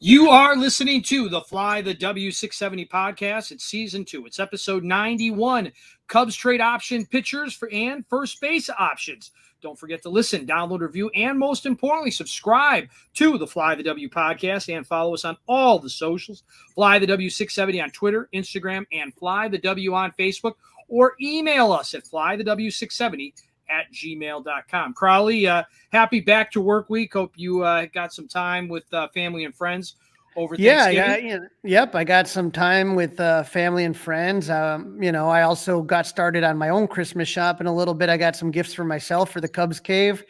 You are listening to the Fly the W670 podcast. It's season 2. It's episode 91. Cubs trade option pitchers and first base options. Don't forget to listen, download, review, and most importantly, subscribe to the Fly the W podcast and follow us on all the socials. Fly the W670 on Twitter, Instagram, and Fly the W on Facebook, or email us at flythew670@gmail.com. Crawly, happy back to work week. Hope you got some time with family and friends over Thanksgiving. I got some time with family and friends. I also got started on my own Christmas shopping a little bit. I got some gifts for myself for the Cubs cave.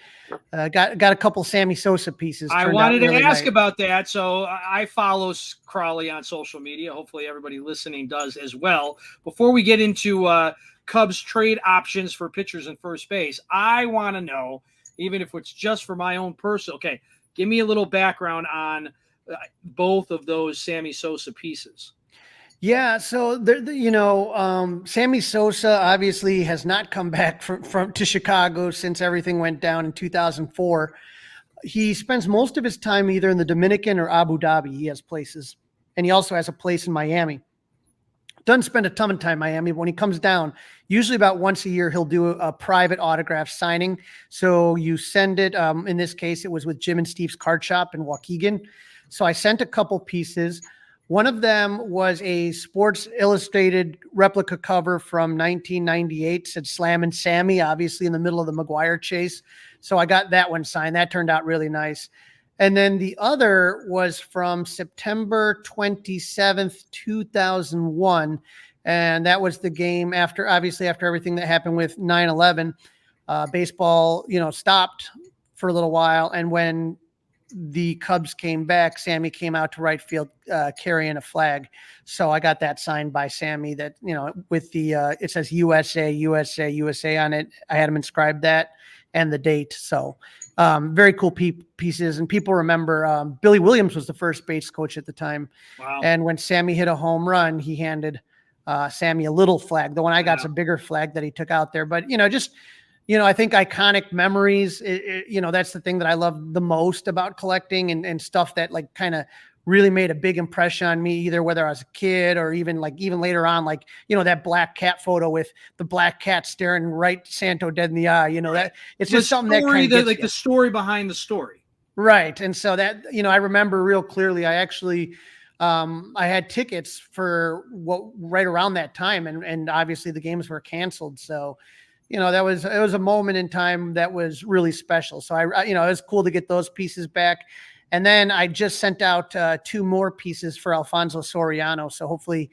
Got a couple Sammy Sosa pieces. I wanted to ask about that. So I follow Crawly on social media. Hopefully everybody listening does as well. Before we get into Cubs trade options for pitchers and first base, I want to know, even if it's just for my own personal, okay, give me a little background on both of those Sammy Sosa pieces. Yeah, so Sammy Sosa obviously has not come back to Chicago since everything went down in 2004. He spends most of his time either in the Dominican or Abu Dhabi. He has places, and he also has a place in Miami. Doesn't spend a ton of time in Miami, but when he comes down, usually about once a year, he'll do a private autograph signing. So you send it. In this case, it was with Jim and Steve's Card Shop in Waukegan. So I sent a couple pieces. One of them was a Sports Illustrated replica cover from 1998, said Slam and Sammy, obviously in the middle of the McGuire chase. So I got that one signed. That turned out really nice. And then the other was from September 27th, 2001. And that was the game after everything that happened with 9/11, baseball, stopped for a little while. And when the Cubs came back, Sammy came out to right field carrying a flag. So I got that signed by Sammy that, with the, it says USA, USA, USA on it. I had him inscribe that and the date. So very cool pieces. And people remember Billy Williams was the first base coach at the time. Wow. And when Sammy hit a home run, he handed Sammy a little flag. The one I got's a bigger flag that he took out there. But, I think iconic memories, that's the thing that I love the most about collecting and stuff that kind of really made a big impression on me, either whether I was a kid or even later on, that black cat photo with the black cat staring right Santo dead in the eye, that it's just something that kind of the story behind the story. Right. And so that, I remember real clearly, I actually, I had tickets for right around that time. And obviously the games were canceled. So, it was a moment in time that was really special. So it was cool to get those pieces back. And then I just sent out 2 more pieces for Alfonso Soriano. So hopefully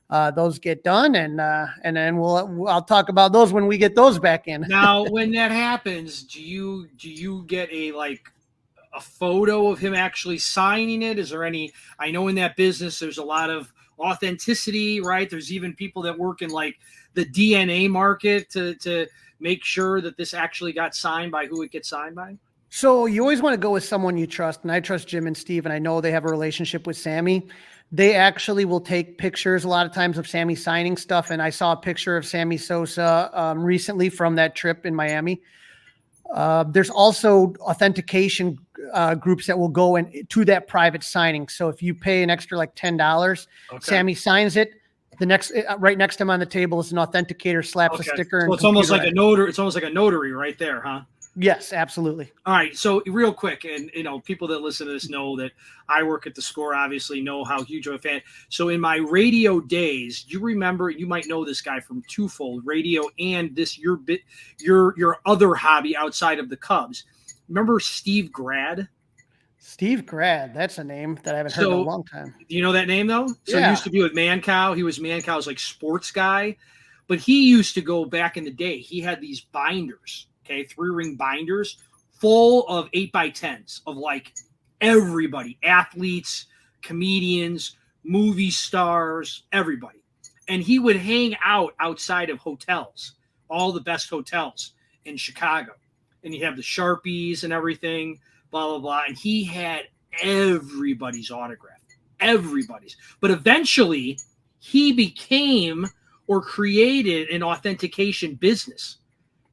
those get done. And then I'll talk about those when we get those back in. Now, when that happens, do you get a photo of him actually signing it? Is there any, I know in that business, there's a lot of authenticity, right? There's even people that work in the DNA market to make sure that this actually got signed by who it gets signed by? So you always want to go with someone you trust. And I trust Jim and Steve, and I know they have a relationship with Sammy. They actually will take pictures a lot of times of Sammy signing stuff. And I saw a picture of Sammy Sosa recently from that trip in Miami. There's also authentication groups that will go to that private signing. So if you pay an extra $10, Sammy signs it. The next, right next to him on the table is an authenticator, slaps a sticker. So it's almost like a notary. It's almost like a notary right there, huh? Yes, absolutely. All right. So real quick, and people that listen to this know that I work at the Score, obviously know how huge of a fan. So in my radio days, you remember, you might know this guy from twofold, radio and this your other hobby outside of the Cubs. Remember Steve Grad? Steve Grad, that's a name that I haven't heard in a long time. Do you know that name though? So yeah. He used to be with Mancow. He was Mancow's sports guy, but he used to go back in the day. He had these binders, 3-ring binders full of 8x10s of everybody, athletes, comedians, movie stars, everybody. And he would hang out outside of hotels, all the best hotels in Chicago. And you have the Sharpies and everything, blah, blah, blah. And he had everybody's autograph, everybody's. But eventually he became or created an authentication business.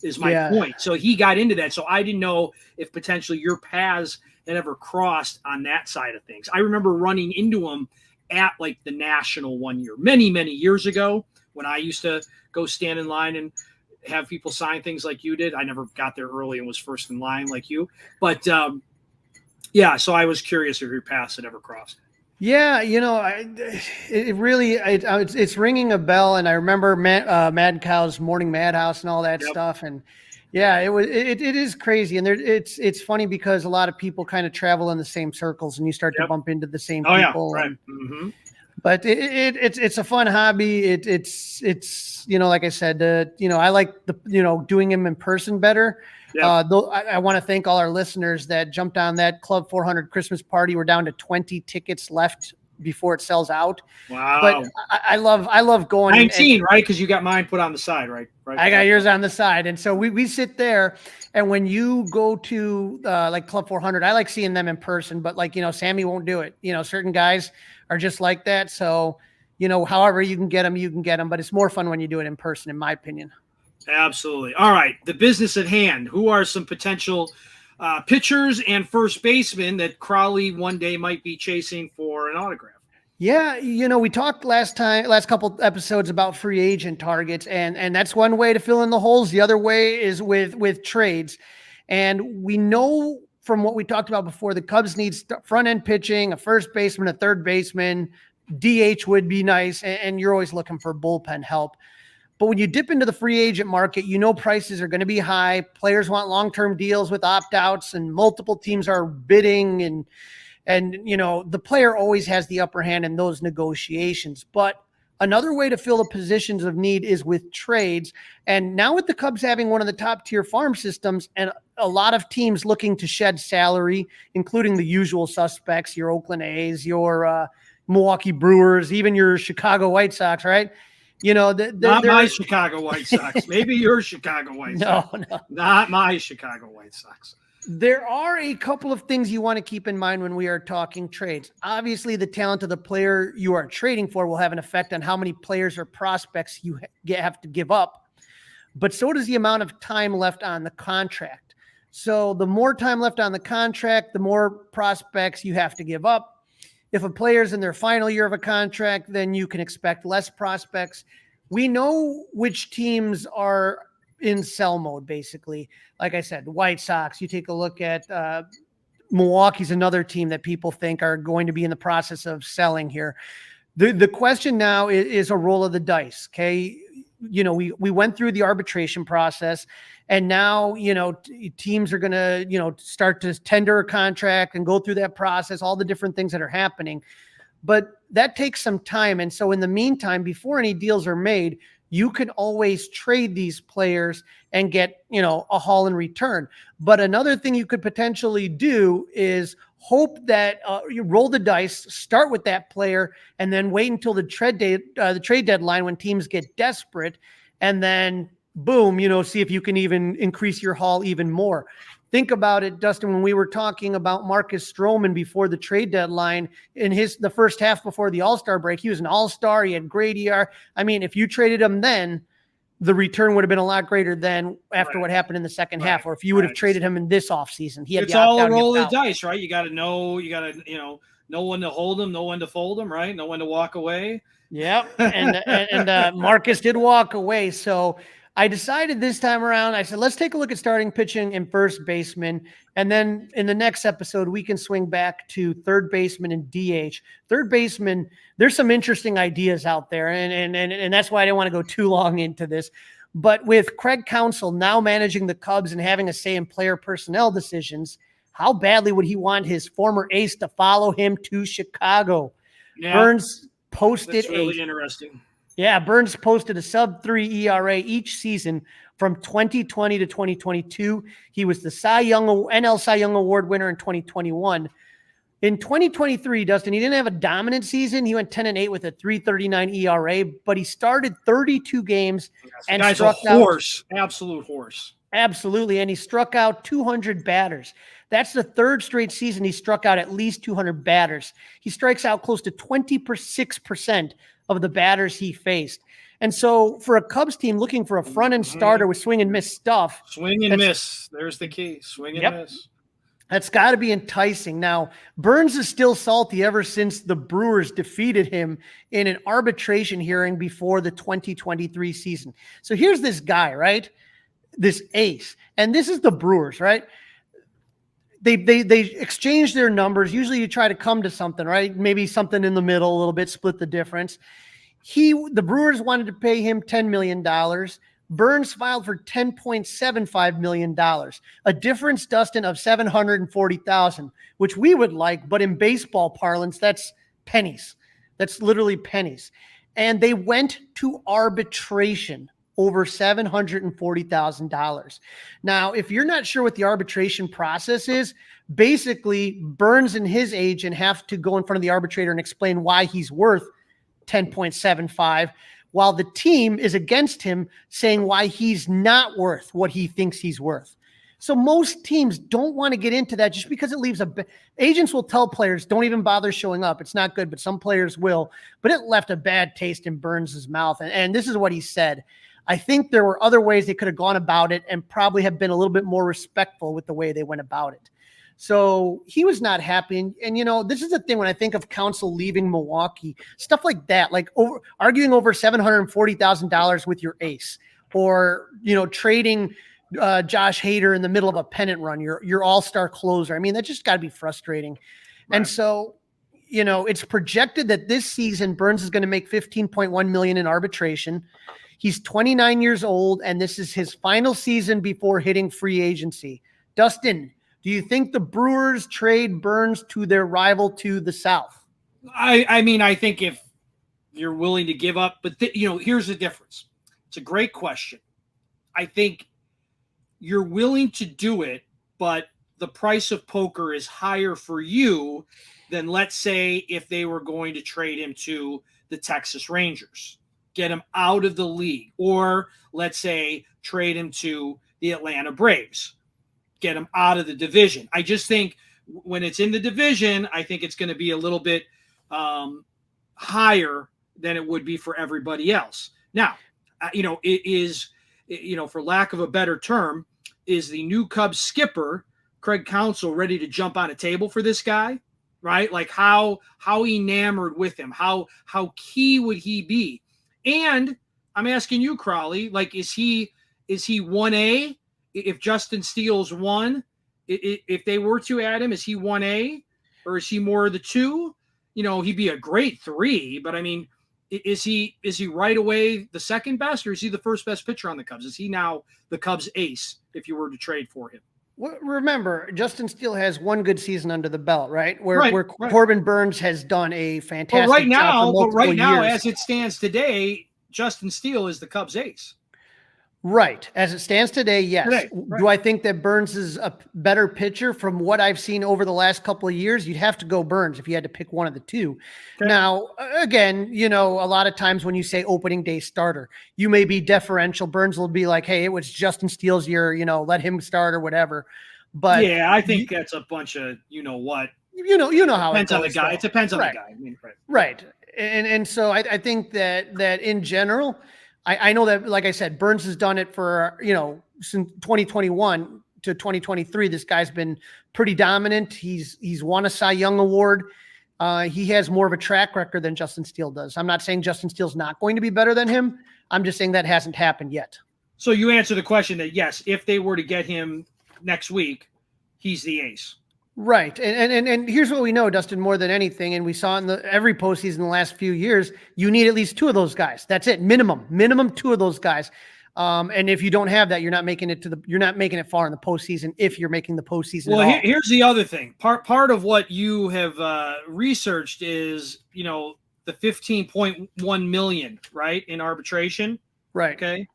is my point. So he got into that. So I didn't know if potentially your paths had ever crossed on that side of things. I remember running into him at like the National one year, many, many years ago, when I used to go stand in line and have people sign things like you did. I never got there early and was first in line like you. But yeah, so I was curious if your paths had ever crossed. Yeah, it's ringing a bell, and I remember Mad Cow's Morning Madhouse and all that stuff, and yeah, it is crazy, and it's funny because a lot of people kind of travel in the same circles, and you start to bump into the same people. Yeah, right. But it's a fun hobby. It's like I said, I like doing them in person better. Though I want to thank all our listeners that jumped on that Club 400 Christmas party. We're down to 20 tickets left before it sells out. Wow! But I love going. 19, right? Because you got mine put on the side, right? I got yours on the side, and so we sit there. And when you go to like Club 400, I like seeing them in person. But Sammy won't do it. Certain guys are just like that. So however you can get them. But it's more fun when you do it in person, in my opinion. Absolutely. All right. The business at hand. Who are some potential pitchers and first basemen that Crawly one day might be chasing for an autograph? Yeah, we talked last couple episodes about free agent targets, and that's one way to fill in the holes. The other way is with trades. And we know from what we talked about before, the Cubs need front-end pitching, a first baseman, a third baseman. DH would be nice, and you're always looking for bullpen help. But when you dip into the free agent market, prices are going to be high. Players want long-term deals with opt-outs, and multiple teams are bidding, and the player always has the upper hand in those negotiations. But another way to fill the positions of need is with trades. And now with the Cubs having one of the top-tier farm systems and a lot of teams looking to shed salary, including the usual suspects, your Oakland A's, your Milwaukee Brewers, even your Chicago White Sox, right? Not my Chicago White Sox. Maybe your Chicago White Sox. No, not my Chicago White Sox. There are a couple of things you want to keep in mind when we are talking trades. Obviously, the talent of the player you are trading for will have an effect on how many players or prospects you have to give up. But so does the amount of time left on the contract. So the more time left on the contract, the more prospects you have to give up. If a player's in their final year of a contract, then you can expect less prospects. We know which teams are in sell mode, basically. Like I said, the White Sox, you take a look at Milwaukee's another team that people think are going to be in the process of selling here. The question now is a roll of the dice, okay? We went through the arbitration process, and now, teams are going to, start to tender a contract and go through that process, all the different things that are happening. But that takes some time. And so in the meantime, before any deals are made, you can always trade these players and get, a haul in return. But another thing you could potentially do is hope that you roll the dice, start with that player, and then wait until the trade deadline when teams get desperate, and then boom, see if you can even increase your haul even more. Think about it, Dustin, when we were talking about Marcus Stroman before the trade deadline in the first half before the All-Star break, he was an All-Star. He had great ER. I mean, if you traded him then, the return would have been a lot greter than after what happened in the second half, or if you would have traded him in this offseason. It's all a roll of the dice, right? You got to know, know when to hold them, know when to fold them, right? Know when to walk away. Yep. And Marcus did walk away. So I decided this time around, I said, let's take a look at starting pitching and first baseman. And then in the next episode, we can swing back to third baseman and DH. Third baseman, there's some interesting ideas out there. And that's why I didn't want to go too long into this. But with Craig Counsell now managing the Cubs and having a say in player personnel decisions, how badly would he want his former ace to follow him to Chicago? Yeah, Burns posted that's really interesting. Yeah, Burns posted a sub-3 ERA each season from 2020 to 2022. He was the NL Cy Young Award winner in 2021. In 2023, Dustin, he didn't have a dominant season. He went 10-8 with a 3.39 ERA, but he started 32 games and struck out. Absolute horse. Absolutely, and he struck out 200 batters. That's the third straight season he struck out at least 200 batters. He strikes out close to 26% of the batters he faced. And so for a Cubs team looking for a front end starter with swing and miss stuff. Swing and miss. There's the key. Swing and miss. That's got to be enticing. Now, Burns is still salty ever since the Brewers defeated him in an arbitration hearing before the 2023 season. So here's this guy, right? This ace. And this is the Brewers, right? They exchange their numbers. Usually you try to come to something, right? Maybe something in the middle, a little bit, split the difference. The Brewers wanted to pay him $10 million. Burns filed for $10.75 million, a difference, Dustin, of $740,000, which we would like, but in baseball parlance, that's pennies. That's literally pennies. And they went to arbitration over $740,000. Now, if you're not sure what the arbitration process is, basically Burns and his agent have to go in front of the arbitrator and explain why he's worth 10.75, while the team is against him, saying why he's not worth what he thinks he's worth. So most teams don't want to get into that just because it leaves agents will tell players, don't even bother showing up. It's not good, but some players will. But it left a bad taste in Burns' mouth. And this is what he said. I think there were other ways they could have gone about it and probably have been a little bit more respectful with the way they went about it. So he was not happy. And this is the thing when I think of Counsell leaving Milwaukee, stuff like that, like arguing over $740,000 with your ace, or, trading Josh Hader in the middle of a pennant run, your all-star closer. I mean, that just got to be frustrating. Right. And so, it's projected that this season Burns is going to make $15.1 million in arbitration. He's 29 years old, and this is his final season before hitting free agency. Dustin, do you think the Brewers trade Burns to their rival to the south? I mean, I think if you're willing to give up, but here's the difference. It's a great question. I think you're willing to do it, but the price of poker is higher for you than, let's say, if they were going to trade him to the Texas Rangers, get him out of the league, or let's say trade him to the Atlanta Braves, get him out of the division. I just think when it's in the division, I think it's going to be a little bit higher than it would be for everybody else. Now, it is, for lack of a better term, is the new Cubs skipper, Craig Counsell, ready to jump on a table for this guy, right? Like how enamored with him, how key would he be? And I'm asking you, Crawly, like, is he 1A? If Justin Steele's 1, if they were to add him, is he 1A, or is he more of the 2? He'd be a great 3, but I mean, is he right away the second best, or is he the first best pitcher on the Cubs? Is he now the Cubs ace if you were to trade for him? Well, remember, Justin Steele has one good season under the belt, right? Where Corbin Burns has done a fantastic job for multiple years. As it stands today, Justin Steele is the Cubs ace. Right. As it stands today, yes. Right. Do I think that Burns is a better pitcher from what I've seen over the last couple of years? You'd have to go Burns if you had to pick one of the two. Okay. Now, again, a lot of times when you say opening day starter, you may be deferential. Burns will be like, hey, it was Justin Steele's year, let him start or whatever. But yeah, I think that's a bunch of, what. You know how it depends on the guy. Though. It depends on right. the guy. I mean, right. And so I think that in general, I know that, like I said, Burns has done it for, since 2021 to 2023. This guy's been pretty dominant. He's won a Cy Young Award. He has more of a track record than Justin Steele does. I'm not saying Justin Steele's not going to be better than him. I'm just saying that hasn't happened yet. So you answer the question that, yes, if they were to get him next week, he's the ace. Right. And here's what we know, Dustin, more than anything, and we saw in every postseason in the last few years, you need at least 2 of those guys. That's it. Minimum 2 of those guys. And if you don't have that, you're not making it far in the postseason if you're making the postseason. Well, here's the other thing. Part of what you have researched is, the $15.1 million, right, in arbitration. Right. Okay.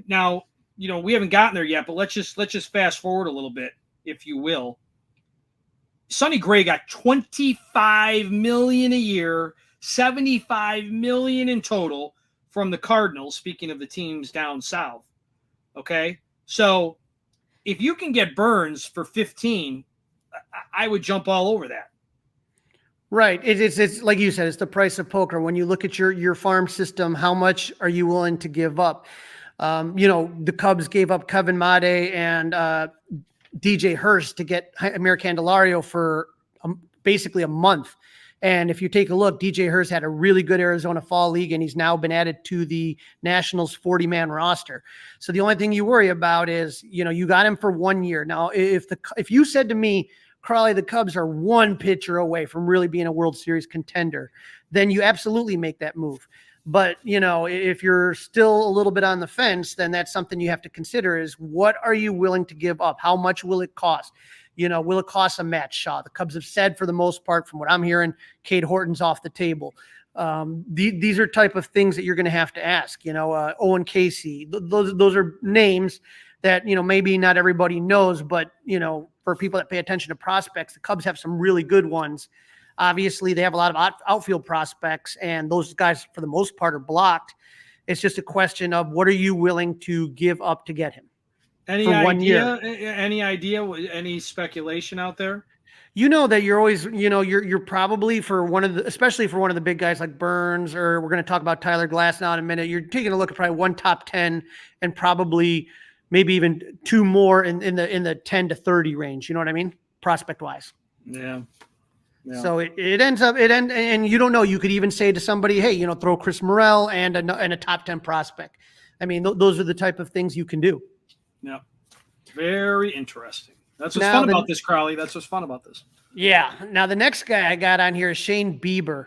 Now, we haven't gotten there yet, but let's just fast forward a little bit, if you will. Sonny Gray got $25 million a year, $75 million in total from the Cardinals. Speaking of the teams down south, okay. So if you can get Burns for 15, I would jump all over that. Right. It's like you said, it's the price of poker. When you look at your farm system, how much are you willing to give up? The Cubs gave up Kevin Made and DJ Hurst to get Amir Candelario for basically a month. And if you take a look, DJ Hurst had a really good Arizona Fall League, and he's now been added to the Nationals 40-man roster. So the only thing you worry about is, you got him for 1 year. Now, if you said to me, Crawly, the Cubs are one pitcher away from really being a World Series contender, then you absolutely make that move. But, if you're still a little bit on the fence, then that's something you have to consider is what are you willing to give up? How much will it cost? Will it cost a Matt Shaw? The Cubs have said for the most part, from what I'm hearing, Cade Horton's off the table. These are type of things that you're going to have to ask, Owen Casey. Those are names that, maybe not everybody knows, but, for people that pay attention to prospects, the Cubs have some really good ones. Obviously, they have a lot of outfield prospects, and those guys, for the most part, are blocked. It's just a question of what are you willing to give up to get him? Any for idea? 1 year. Any idea? Any speculation out there? That you're always, you're probably especially for one of the big guys like Burns, or we're going to talk about Tyler Glasnow in a minute. You're taking a look at probably one top 10 and probably maybe even two more in the 10 to 30 range. You know what I mean? Prospect wise. Yeah. Yeah. So it ends up and you don't know. You could even say to somebody, hey, throw Chris Morel and a top 10 prospect. I mean, those are the type of things you can do. Yeah. Very interesting. That's what's fun about this, Crawly. That's what's fun about this. Yeah. Now, the next guy I got on here is Shane Bieber.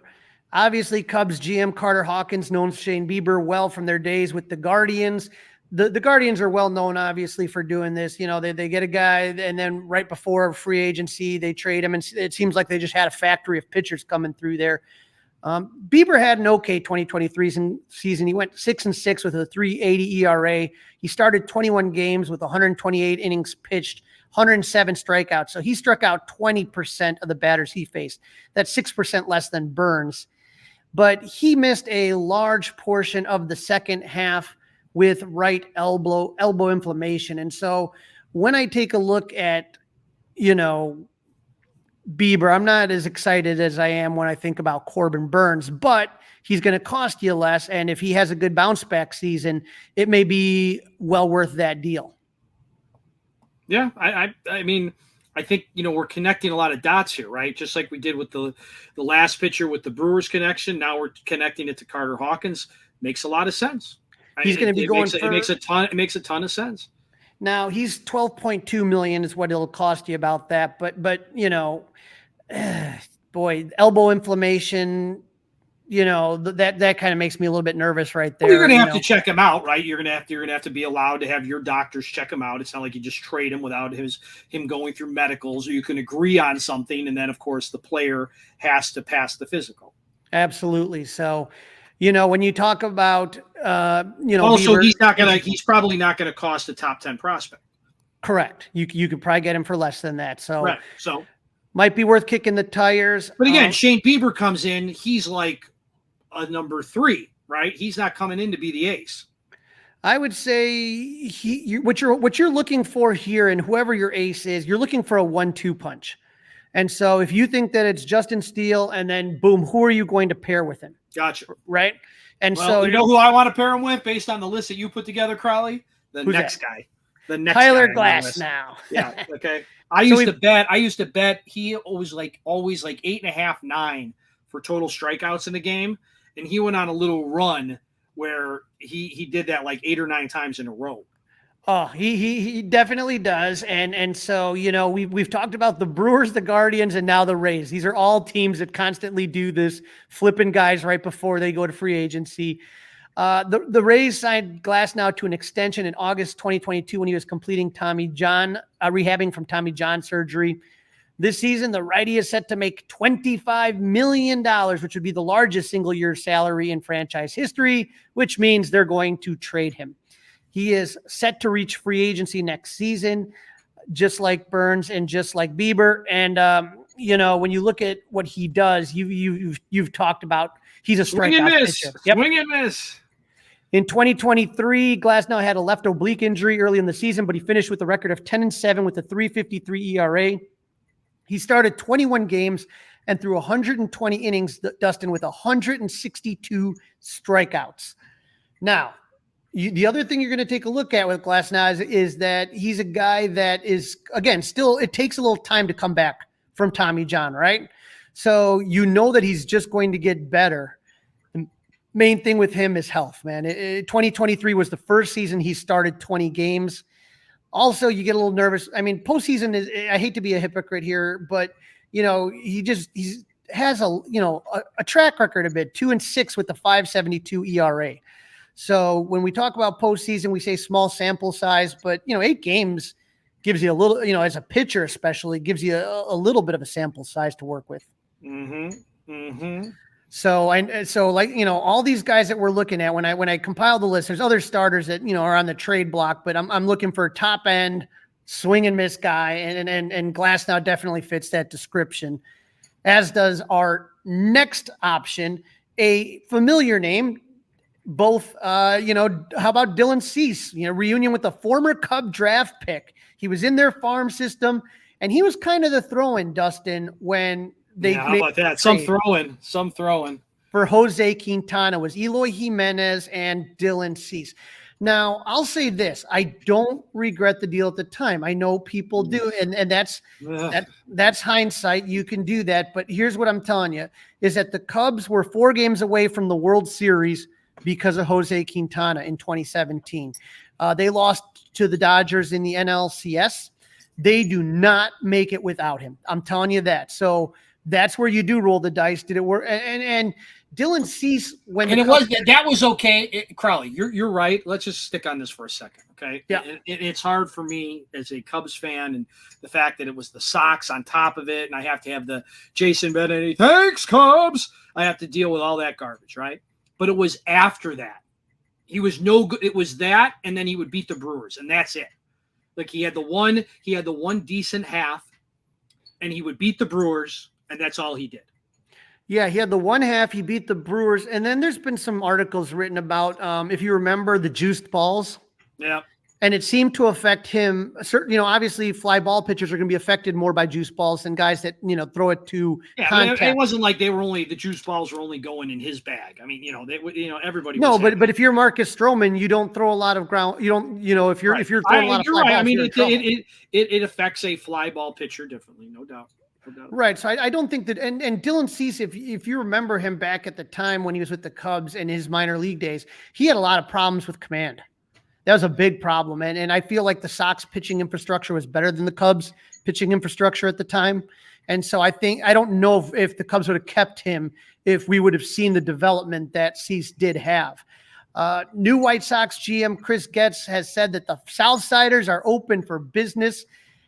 Obviously, Cubs GM Carter Hawkins knows Shane Bieber well from their days with the Guardians. The Guardians are well known, obviously, for doing this. They get a guy, and then right before free agency, they trade him, and it seems like they just had a factory of pitchers coming through there. Bieber had an okay 2023 season. He went 6-6 with a 3.80 ERA. He started 21 games with 128 innings pitched, 107 strikeouts. So he struck out 20% of the batters he faced. That's 6% less than Burns. But he missed a large portion of the second half with right elbow inflammation. And so when I take a look at, Bieber, I'm not as excited as I am when I think about Corbin Burns, but he's going to cost you less. And if he has a good bounce back season, it may be well worth that deal. Yeah. I mean, I think, we're connecting a lot of dots here, right? Just like we did with the last pitcher with the Brewers connection. Now we're connecting it to Carter Hawkins. Makes a lot of sense. He's going to be going. It makes a ton of sense. Now he's $12.2 million is what it'll cost you about that. But boy, elbow inflammation, that kind of makes me a little bit nervous right there. Well, you're going to have to check him out, right? You're going to have to be allowed to have your doctors check him out. It's not like you just trade him without him going through medicals, or you can agree on something. And then of course the player has to pass the physical. Absolutely. So, when you talk about, also Bieber, he's probably not going to cost a top 10 prospect. Correct. You could probably get him for less than that. So, right. So might be worth kicking the tires. But again, Shane Bieber comes in, he's like a number 3, right? He's not coming in to be the ace. I would say what you're looking for here, and whoever your ace is, you're looking for a 1-2 punch. And so if you think that it's Justin Steele and then boom, who are you going to pair with him? Gotcha. Right. And so you know who I want to pair him with based on the list that you put together, Crawly? The next guy. Tyler Glasnow. Yeah. Okay. I used to bet he always like 8.5, 9 for total strikeouts in the game. And he went on a little run where he did that like 8 or 9 times in a row. Oh, he definitely does. And so, we've talked about the Brewers, the Guardians, and now the Rays. These are all teams that constantly do this, flipping guys right before they go to free agency. The Rays signed Glasnow to an extension in August 2022 when he was completing rehabbing from Tommy John surgery. This season, the righty is set to make $25 million, which would be the largest single-year salary in franchise history, which means they're going to trade him. He is set to reach free agency next season, just like Burns and just like Bieber. And when you look at what he does, you've talked about he's a strikeout pitcher. Swing and miss. In 2023, Glasnow had a left oblique injury early in the season, but he finished with a record of 10-7 with a 3.53 ERA. He started 21 games, and threw 120 innings, Dustin, with 162 strikeouts. Now, the other thing you're going to take a look at with Glasnow is that he's a guy that is, again, still, it takes a little time to come back from Tommy John, right? So you know that he's just going to get better. The main thing with him is health, man. 2023 was the first season he started 20 games. Also, you get a little nervous. I mean, postseason is, I hate to be a hypocrite here, but, he has a track record a bit, 2-6 with the 5.72 ERA. So when we talk about postseason, we say small sample size, but 8 games gives you a little, as a pitcher especially, gives you a little bit of a sample size to work with. So all these guys that we're looking at, when I compile the list, there's other starters that are on the trade block, but I'm looking for a top end swing and miss guy, and Glasnow definitely fits that description, as does our next option, a familiar name. Both, how about Dylan Cease, reunion with a former Cub draft pick. He was in their farm system, and he was kind of the throw-in, Dustin, when they how about that? Some throwing. For Jose Quintana was Eloy Jimenez and Dylan Cease. Now, I'll say this. I don't regret the deal at the time. I know people do, and that's hindsight. You can do that, but here's what I'm telling you, is that the Cubs were 4 games away from the World Series because of Jose Quintana in 2017. They lost to the Dodgers in the NLCS. They do not make it without him. I'm telling you that. So that's where you do roll the dice. Did it work? And Dylan Cease, that was okay. Crawly, you're right. Let's just stick on this for a second, okay? Yeah. It's hard for me as a Cubs fan, and the fact that it was the Sox on top of it, and I have to have the Jason Benetti, thanks Cubs. I have to deal with all that garbage, right? But it was after that. He was no good. It was that, and then he would beat the Brewers, and that's it. Like he had the one decent half, and he would beat the Brewers, and that's all he did. Yeah, he had the one half. He beat the Brewers, and then there's been some articles written about, if you remember, the juiced balls. Yeah. And it seemed to affect him. Obviously, fly ball pitchers are going to be affected more by juice balls than guys that throw it to contact. It wasn't like the juice balls were only going in his bag. I mean, everybody. No, but if you're Marcus Stroman, you don't throw a lot of ground. You don't, if you're throwing a lot of fly balls, I mean, it affects a fly ball pitcher differently, no doubt. Right. So I don't think that, and Dylan Cease, if you remember him back at the time when he was with the Cubs in his minor league days, he had a lot of problems with command. That was a big problem. And I feel like the Sox pitching infrastructure was better than the Cubs pitching infrastructure at the time. And so I don't know if the Cubs would have kept him if we would have seen the development that Cease did have. New White Sox GM Chris Getz has said that the Southsiders are open for business.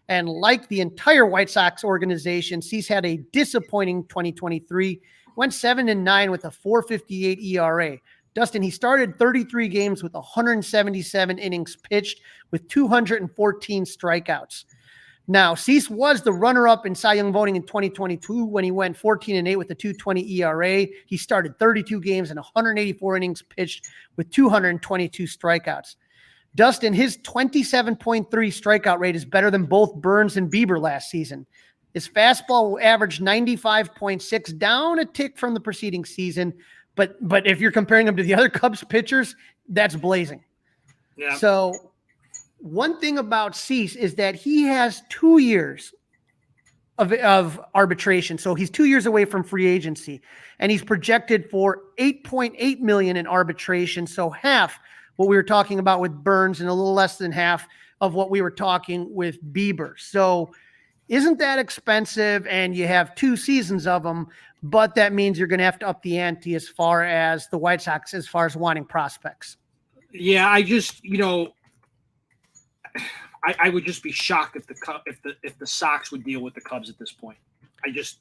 And like the entire White Sox organization, Cease had a disappointing 2023, went 7-9 with a 4.58 ERA. Dustin, he started 33 games with 177 innings pitched with 214 strikeouts. Now, Cease was the runner-up in Cy Young voting in 2022 when he went 14-8 with a 2.20 ERA. He started 32 games and 184 innings pitched with 222 strikeouts. Dustin, his 27.3 strikeout rate is better than both Burns and Bieber last season. His fastball averaged 95.6, down a tick from the preceding season. But if you're comparing him to the other Cubs pitchers, that's blazing. Yeah. So one thing about Cease is that he has 2 years of arbitration. So he's 2 years away from free agency, and he's projected for $8.8 million in arbitration. So half what we were talking about with Burns and a little less than half of what we were talking with Bieber. So isn't that expensive? And you have 2 seasons of them, but that means you're going to have to up the ante as far as the White Sox, as far as wanting prospects. Yeah, I just, I would just be shocked if the Sox would deal with the Cubs at this point. I just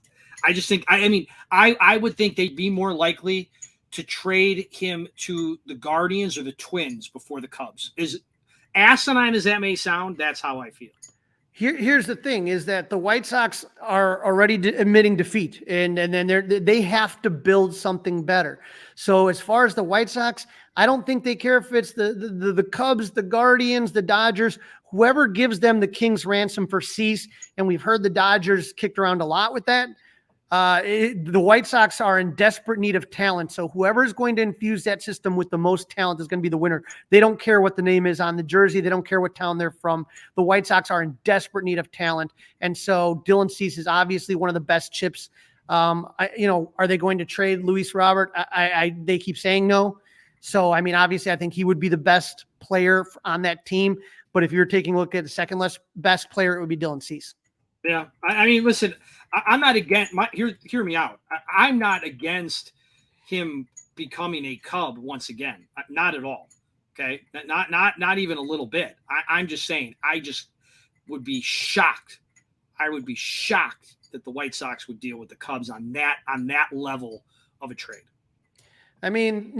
think, I would think they'd be more likely to trade him to the Guardians or the Twins before the Cubs. As asinine as that may sound, that's how I feel. Here's the thing, is that the White Sox are already admitting defeat, and then they have to build something better. So as far as the White Sox, I don't think they care if it's the Cubs, the Guardians, the Dodgers, whoever gives them the king's ransom for Cease. And we've heard the Dodgers kicked around a lot with that. The White Sox are in desperate need of talent. So whoever is going to infuse that system with the most talent is going to be the winner. They don't care what the name is on the jersey. They don't care what town they're from. The White Sox are in desperate need of talent. And so Dylan Cease is obviously one of the best chips. Are they going to trade Luis Robert? They keep saying no. So, I mean, obviously I think he would be the best player on that team. But if you're taking a look at the second best player, it would be Dylan Cease. Yeah. I mean, listen, I'm not against hear me out. I'm not against him becoming a Cub once again. Not at all. Okay. Not even a little bit. I'm just saying, I just would be shocked. I would be shocked that the White Sox would deal with the Cubs on that level of a trade. I mean,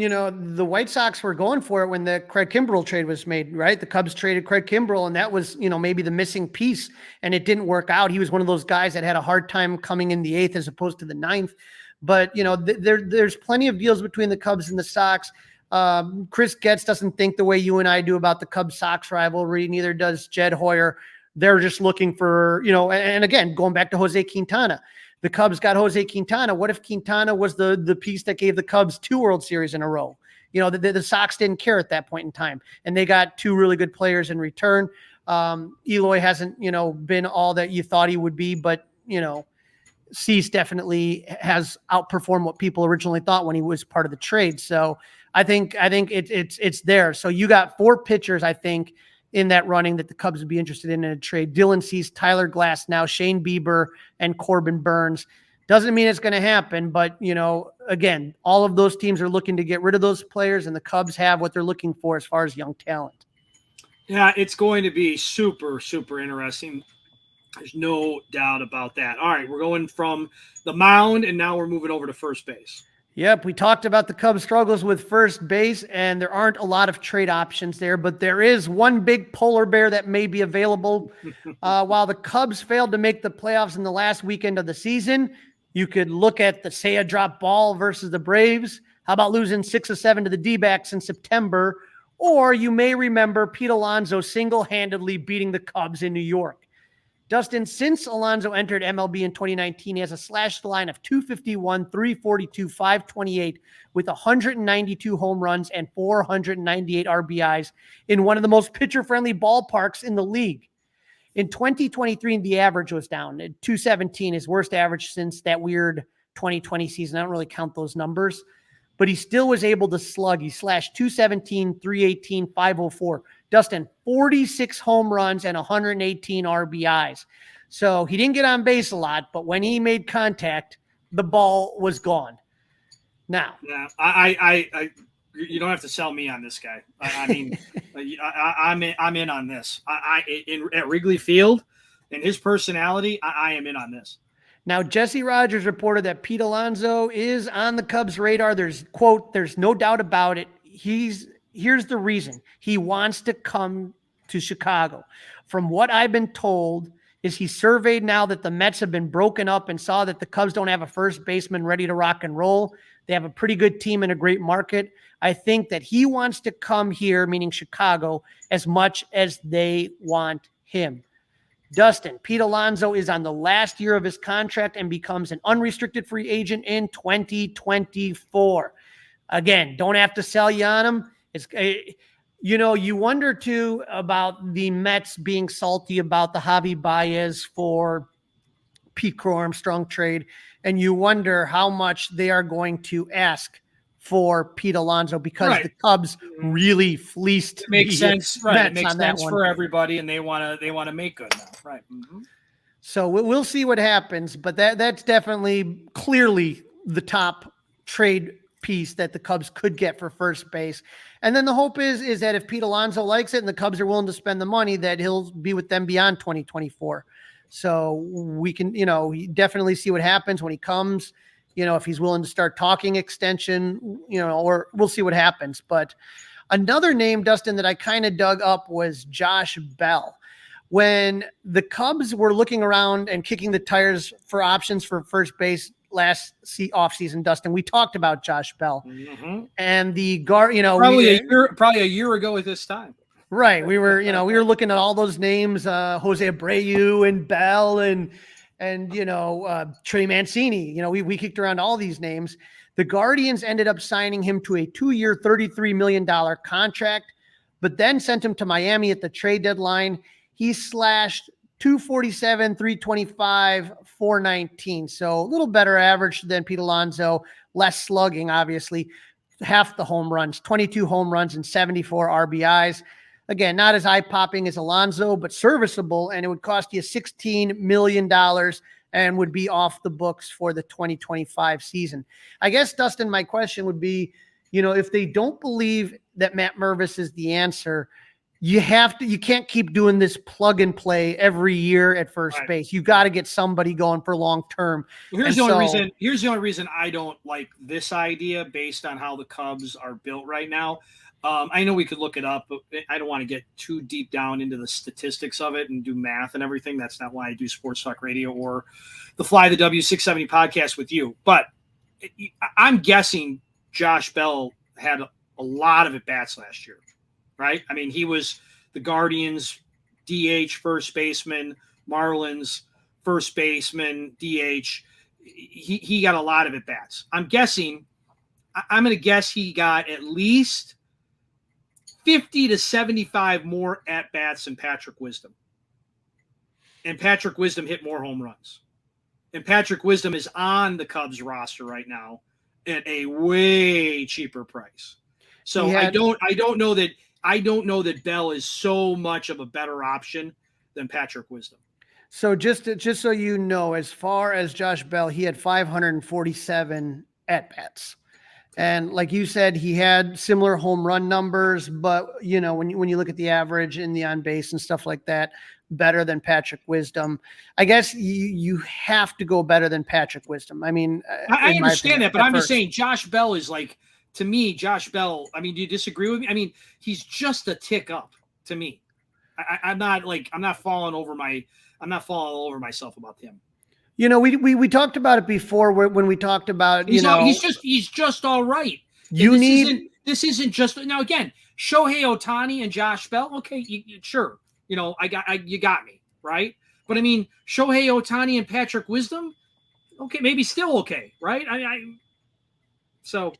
the White Sox were going for it when the Craig Kimbrell trade was made, right? The Cubs traded Craig Kimbrell, and that was, maybe the missing piece, and it didn't work out. He was one of those guys that had a hard time coming in the 8th as opposed to the 9th. But, there's plenty of deals between the Cubs and the Sox. Chris Getz doesn't think the way you and I do about the Cubs-Sox rivalry. Neither does Jed Hoyer. They're just looking for, and again, going back to Jose Quintana. The Cubs got Jose Quintana. What if Quintana was the piece that gave the Cubs 2 World Series in a row? The Sox didn't care at that point in time, and they got 2 really good players in return. Eloy hasn't, been all that you thought he would be, but, Cease definitely has outperformed what people originally thought when he was part of the trade. So I think it's there. So you got 4 pitchers, I think, in that running that the Cubs would be interested in a trade. Dylan Cease, Tyler Glasnow, Shane Bieber, and Corbin Burns. Doesn't mean it's going to happen, but, again, all of those teams are looking to get rid of those players, and the Cubs have what they're looking for as far as young talent. Yeah, it's going to be super, super interesting. There's no doubt about that. All right, we're going from the mound, and now we're moving over to first base. Yep, we talked about the Cubs' struggles with first base, and there aren't a lot of trade options there, but there is one big polar bear that may be available. While the Cubs failed to make the playoffs in the last weekend of the season, you could look at the Seiya drop ball versus the Braves. How about losing 6-7 to the D-backs in September? Or you may remember Pete Alonso single-handedly beating the Cubs in New York. Dustin, since Alonso entered MLB in 2019, he has a slash line of 251, 342, 528 with 192 home runs and 498 RBIs in one of the most pitcher-friendly ballparks in the league. In 2023, the average was down at 217, his worst average since that weird 2020 season. I don't really count those numbers, but he still was able to slug. He slashed 217, 318, 504. Dustin, 46 home runs and 118 RBIs. So he didn't get on base a lot, but when he made contact, the ball was gone. Now, yeah, I you don't have to sell me on this guy. I mean, I'm in on this. At Wrigley Field, and his personality, I am in on this. Now, Jesse Rogers reported that Pete Alonso is on the Cubs' radar. There's no doubt about it. Here's the reason. He wants to come to Chicago. From what I've been told is he surveyed now that the Mets have been broken up and saw that the Cubs don't have a first baseman ready to rock and roll. They have a pretty good team in a great market. I think that he wants to come here, meaning Chicago, as much as they want him. Dustin, Pete Alonso is on the last year of his contract and becomes an unrestricted free agent in 2024. Again, don't have to sell you on him. You wonder too about the Mets being salty about the Javi Baez for Pete Crow Armstrong trade, and you wonder how much they are going to ask for Pete Alonso because the Cubs really fleeced. It makes sense, right? Mets it makes sense for everybody, and they want to make good now, right? Mm-hmm. So we'll see what happens, but that's definitely clearly the top trade piece that the Cubs could get for first base. And then the hope is that if Pete Alonso likes it and the Cubs are willing to spend the money, that he'll be with them beyond 2024. So we can, definitely see what happens when he comes, if he's willing to start talking extension, or we'll see what happens. But another name, Dustin, that I kind of dug up was Josh Bell. When the Cubs were looking around and kicking the tires for options for first base last offseason, Dustin, we talked about Josh Bell and the guard, probably a year ago at this time. Right. We were looking at all those names, Jose Abreu and Bell and and Trey Mancini. We kicked around all these names. The Guardians ended up signing him to a 2-year, $33 million contract, but then sent him to Miami at the trade deadline. He slashed 247, 325, 419. So a little better average than Pete Alonso, less slugging, obviously. Half the home runs, 22 home runs and 74 RBIs. Again, not as eye-popping as Alonso, but serviceable, and it would cost you $16 million and would be off the books for the 2025 season. I guess, Dustin, my question would be, if they don't believe that Matt Mervis is the answer, you can't keep doing this plug and play every year at first base. You got to get somebody going for long term. Here's the only reason I don't like this idea based on how the Cubs are built right now. I know we could look it up, but I don't want to get too deep down into the statistics of it and do math and everything. That's not why I do Sports Talk Radio or the Fly the W670 podcast with you. But I'm guessing Josh Bell had a lot of at-bats last year, right? I mean, he was the Guardians' DH first baseman, Marlins first baseman, DH. He got a lot of at-bats. I'm going to guess he got at least 50 to 75 more at-bats than Patrick Wisdom. And Patrick Wisdom hit more home runs. And Patrick Wisdom is on the Cubs roster right now at a way cheaper price. So I don't know that Bell is so much of a better option than Patrick Wisdom. So just so you know, as far as Josh Bell, he had 547 at-bats. And like you said, he had similar home run numbers, but when you look at the average in the on base and stuff like that, better than Patrick Wisdom. I guess you have to go better than Patrick Wisdom. I mean, I understand that, but I'm just saying Josh Bell is like, to me, Josh Bell, I mean, do you disagree with me? I mean, he's just a tick up to me. I'm not falling over myself about him. We talked about it before when we talked about, he's just all right. This isn't just, now again, Shohei Ohtani and Josh Bell. Okay. Sure. You got me. Right. But I mean, Shohei Ohtani and Patrick Wisdom. Okay. Maybe still okay. Right. So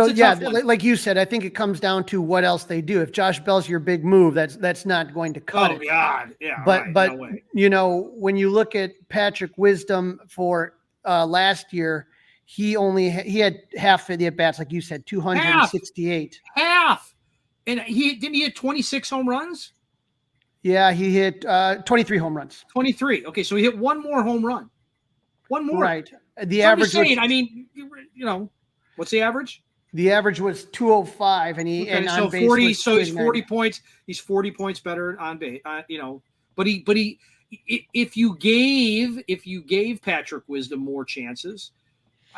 yeah, like you said, I think it comes down to what else they do. If Josh Bell's your big move, that's not going to cut it. Oh God, yeah. But no when you look at Patrick Wisdom for last year, he had half of the at bats, like you said, 268. Half, and he hit 26 home runs. Yeah, he hit 23 home runs. 23. Okay, so he hit one more home run. One more. Right. The average. What's the average? The average was 205, and on base 40. So he's 40 points. He's 40 points better on base. But if you gave Patrick Wisdom more chances,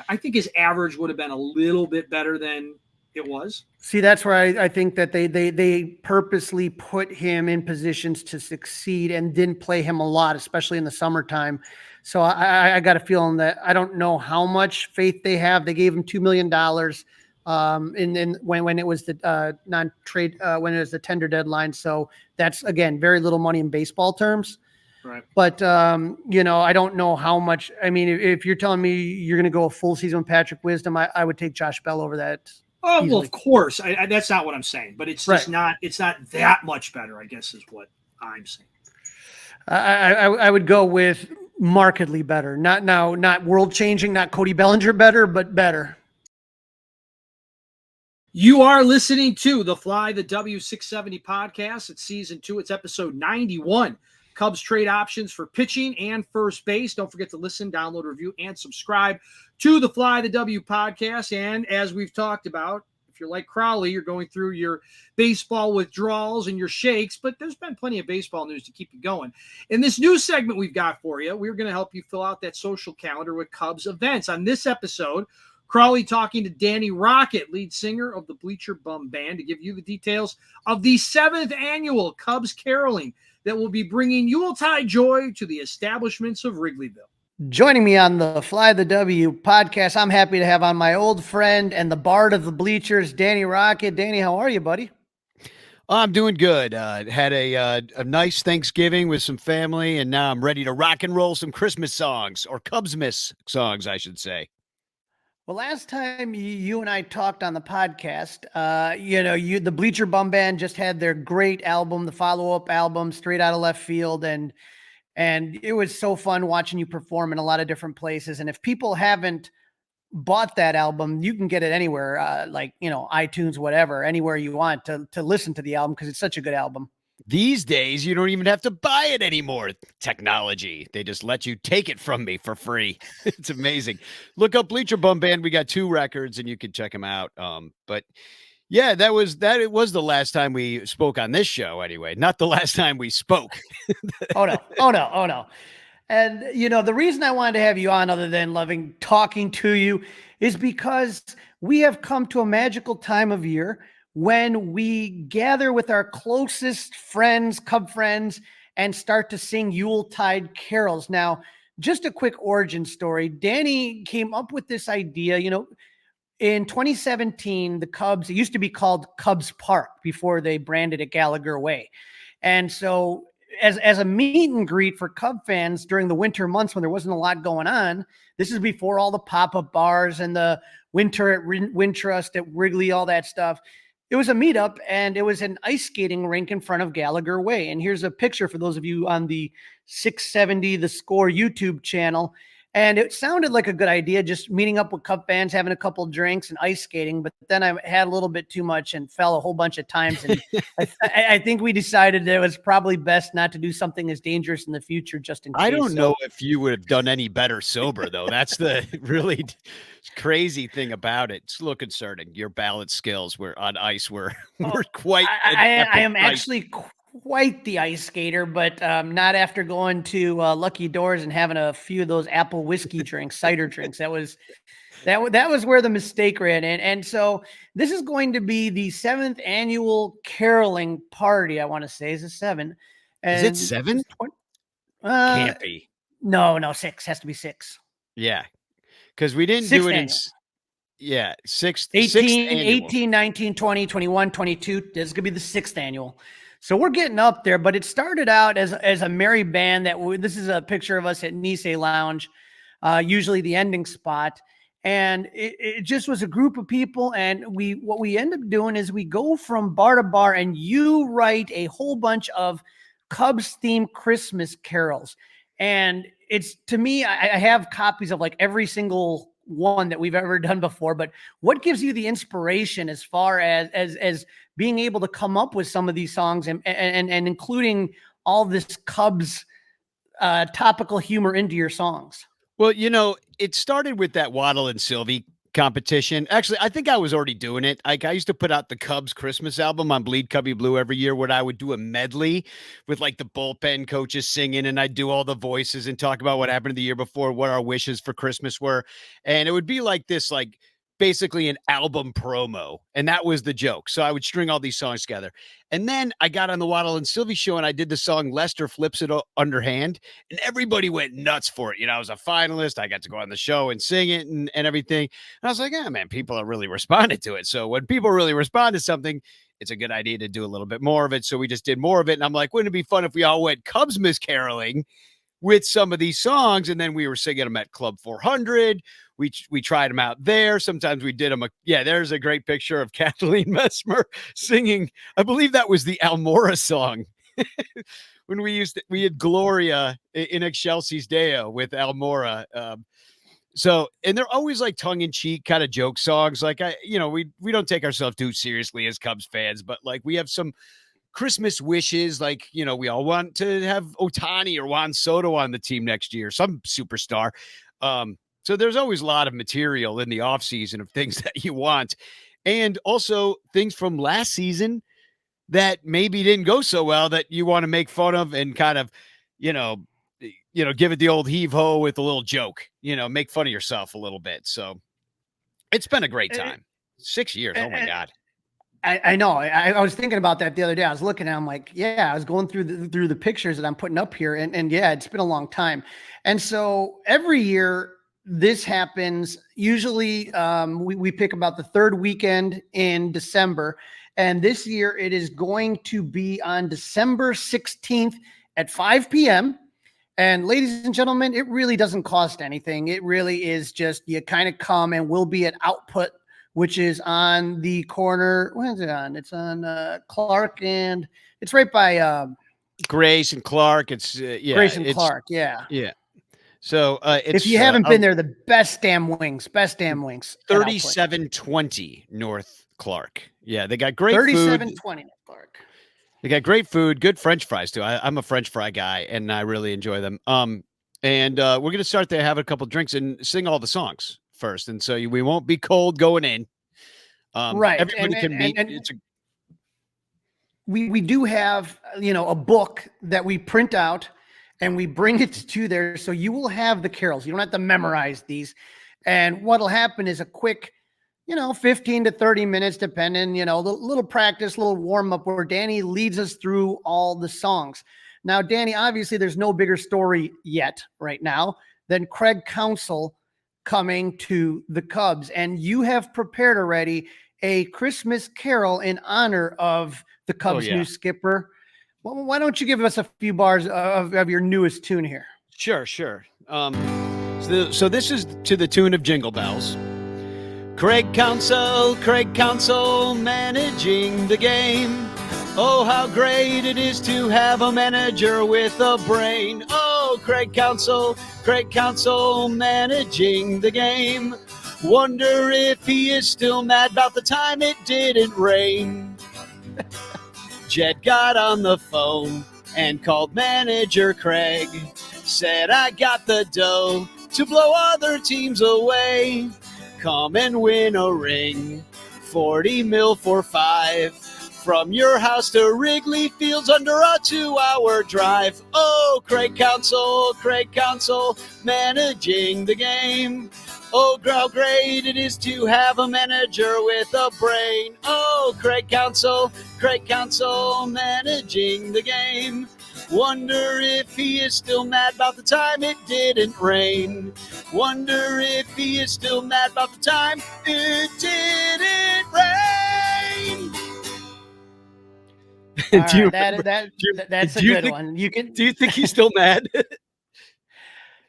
I think his average would have been a little bit better than it was. See, that's where I think that they purposely put him in positions to succeed and didn't play him a lot, especially in the summertime. So I got a feeling that I don't know how much faith they have. They gave him $2 million. When it was the non-trade, when it was the tender deadline. So that's, again, very little money in baseball terms. Right. But, I don't know how much. I mean, if you're telling me you're going to go a full season with Patrick Wisdom, I would take Josh Bell over that. Oh, easily. Well, of course. That's not what I'm saying, but it's just not, it's not that much better, I guess, is what I'm saying. I would go with markedly better. Not world changing, not Cody Bellinger better, but better. You are listening to the Fly the W670 podcast. It's season 2. It's episode 91. Cubs trade options for pitching and first base. Don't forget to listen, download, review, and subscribe to the Fly the W podcast. And as we've talked about, if you're like Crawly, you're going through your baseball withdrawals and your shakes, but there's been plenty of baseball news to keep you going. In this new segment we've got for you, we're going to help you fill out that social calendar with Cubs events. On this episode, Crawly talking to Danny Rockett, lead singer of the Bleacher Bum Band, to give you the details of the 7th annual Cubs caroling that will be bringing Yuletide joy to the establishments of Wrigleyville. Joining me on the Fly the W podcast, I'm happy to have on my old friend and the bard of the bleachers, Danny Rockett. Danny, how are you, buddy? I'm doing good. Had a nice Thanksgiving with some family, and now I'm ready to rock and roll some Christmas songs, or Cubsmas songs, I should say. Well, last time you and I talked on the podcast, the Bleacher Bum Band just had their great album, the follow-up album, Straight Out of Left Field, and it was so fun watching you perform in a lot of different places. And if people haven't bought that album, you can get it anywhere, iTunes, whatever, anywhere you want to listen to the album because it's such a good album. These days, you don't even have to buy it anymore. Technology. They just let you take it from me for free. It's amazing. Look up Bleacher Bum Band. We got 2 records and you can check them out. But yeah, it was the last time we spoke on this show anyway. Not the last time we spoke. Oh no. And the reason I wanted to have you on, other than loving talking to you, is because we have come to a magical time of year when we gather with our closest friends, Cub friends, and start to sing Yuletide carols. Now, just a quick origin story. Danny came up with this idea, in 2017, the Cubs, it used to be called Cubs Park before they branded it Gallagher Way. And so as a meet and greet for Cub fans during the winter months when there wasn't a lot going on, this is before all the pop-up bars and the winter at Wintrust at Wrigley, all that stuff. It was a meetup, and it was an ice skating rink in front of Gallagher Way. And here's a picture for those of you on the 670 The Score YouTube channel. And it sounded like a good idea, just meeting up with Cub fans, having a couple drinks and ice skating. But then I had a little bit too much and fell a whole bunch of times. And I think we decided that it was probably best not to do something as dangerous in the future, just in case. I don't know if you would have done any better sober, though. That's the really crazy thing about it. It's a little concerning. Your balance skills were on ice were quite. I am actually quite the ice skater, but not after going to Lucky Doors and having a few of those apple whiskey drinks, cider drinks. That was where the mistake ran in. And so this is going to be the 7th annual caroling party. I want to say is it 7? And is it 7? Can't be. No, 6 has to be 6. Yeah, because we didn't do it annual. in. Yeah, 6th. 18, 19, 20, 21, 22. This is gonna be the 6th annual. So we're getting up there, but it started out as a merry band. This is a picture of us at Nisei Lounge, usually the ending spot. And it just was a group of people. And what we end up doing is we go from bar to bar and you write a whole bunch of Cubs themed Christmas carols. And it's, to me, I have copies of like every single one that we've ever done before, but what gives you the inspiration as far as being able to come up with some of these songs and including all this Cubs topical humor into your songs? Well, it started with that Waddle and Sylvie competition. Actually, I think I was already doing it. I used to put out the Cubs Christmas album on Bleed Cubby Blue every year, where I would do a medley with like the bullpen coaches singing, and I'd do all the voices and talk about what happened the year before, what our wishes for Christmas were. And it would be like this, like basically an album promo. And that was the joke. So I would string all these songs together. And then I got on the Waddle and Sylvie show and I did the song Lester Flips It Underhand, and everybody went nuts for it. I was a finalist. I got to go on the show and sing it and everything. And I was like, man, people are really responding to it. So when people really respond to something, it's a good idea to do a little bit more of it. So we just did more of it. And I'm like, wouldn't it be fun if we all went Cubs miscaroling with some of these songs? And then we were singing them at Club 400. We tried them out there. Sometimes we did them. There's a great picture of Kathleen Messmer singing. I believe that was the Almora song. When we had Gloria in Excelsis Deo with Almora. And they're always like tongue in cheek kind of joke songs. Like we don't take ourselves too seriously as Cubs fans, but like we have some Christmas wishes. Like, we all want to have Ohtani or Juan Soto on the team next year, some superstar. So there's always a lot of material in the off season of things that you want. And also things from last season that maybe didn't go so well that you want to make fun of and kind of, give it the old heave ho with a little joke, make fun of yourself a little bit. So it's been a great time. 6 years. Oh my God. I know. I was thinking about that the other day. I was looking and I'm like, yeah, I was going through the pictures that I'm putting up here. And yeah, it's been a long time. And so every year this happens. Usually we pick about the 3rd weekend in December. And this year it is going to be on December 16th at 5 p.m. And ladies and gentlemen, it really doesn't cost anything. It really is just you kind of come, and we'll be at Output, which is on the corner. Where is it on? It's on Clark, and it's right by Grace and Clark. It's Grace and Clark. Yeah. Yeah. So if you haven't been there, the best damn wings. 3720 North Clark. Yeah, they got great 3720 North Clark. They got great food, good French fries too. I'm a French fry guy, and I really enjoy them. And we're gonna start there, have a couple drinks, and sing all the songs first, and so we won't be cold going in. Right, everybody can meet. We do have a book that we print out, and we bring it to there, so you will have the carols. You don't have to memorize these. And what'll happen is a quick 15 to 30 minutes, depending, the little practice, little warm up where Danny leads us through all the songs. Now, Danny, obviously there's no bigger story yet right now than Craig Counsell coming to the Cubs. And you have prepared already a Christmas carol in honor of the Cubs' new skipper. Well, why don't you give us a few bars of your newest tune here? Sure. So this is to the tune of Jingle Bells. Craig Counsell managing the game. Oh, how great it is to have a manager with a brain. Oh, Craig Counsell managing the game. Wonder if he is still mad about the time it didn't rain. Jed got on the phone and called manager Craig. Said, I got the dough to blow other teams away. Come and win a ring, 40 mil for 5. From your house to Wrigley Fields under a 2-hour drive. Oh, Craig Counsell managing the game. Oh, how great it is to have a manager with a brain. Oh, Craig Counsell managing the game. Wonder if he is still mad about the time it didn't rain. Wonder if he is still mad about the time it didn't rain. That's a good one. Do you think he's still mad?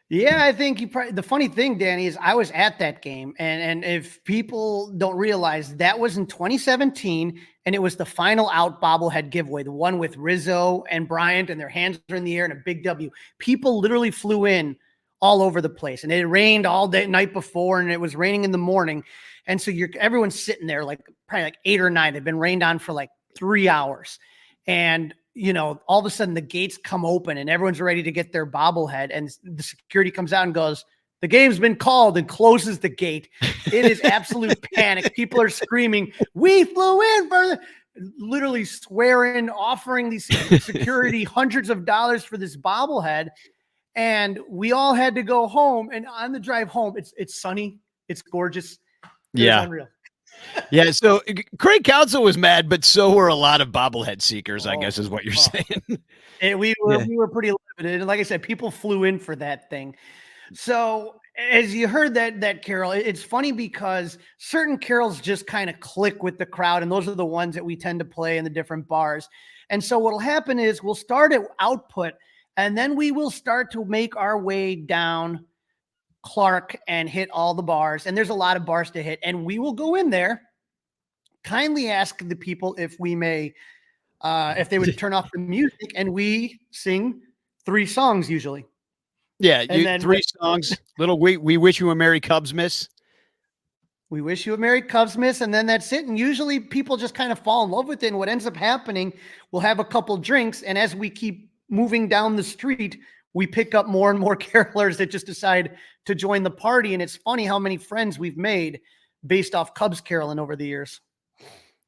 Yeah, I think the funny thing, Danny, is I was at that game, and if people don't realize, that was in 2017, and it was the final out bobblehead giveaway, the one with Rizzo and Bryant, and their hands are in the air and a big W. People literally flew in all over the place, and it rained all day night before, and it was raining in the morning, and so everyone's sitting there probably 8 or 9. They've been rained on for 3 hours, and all of a sudden the gates come open and everyone's ready to get their bobblehead, and the security comes out and goes, the game's been called, and closes the gate. It is absolute panic. People are screaming, we flew in for literally swearing, offering these security hundreds of dollars for this bobblehead. And we all had to go home. And on the drive home, it's sunny. It's gorgeous. It's unreal. Yeah, so Craig Counsell was mad, but so were a lot of bobblehead seekers, I guess is what you're saying. And we were pretty limited. And like I said, people flew in for that thing. So as you heard that carol, it's funny because certain carols just kind of click with the crowd, and those are the ones that we tend to play in the different bars. And so what'll happen is we'll start at Output, and then we will start to make our way down Clark and hit all the bars, and there's a lot of bars to hit, and we will go in there, kindly ask the people if we may if they would turn off the music, and we sing 3 songs usually. Yeah, then 3 songs. Little we wish you a Merry Cubs Miss. We wish you a Merry Cubs Miss, and then that's it. And usually people just kind of fall in love with it, and what ends up happening, we'll have a couple drinks, and as we keep moving down the street, we pick up more and more carolers that just decide to join the party. And it's funny how many friends we've made based off Cubs caroling over the years.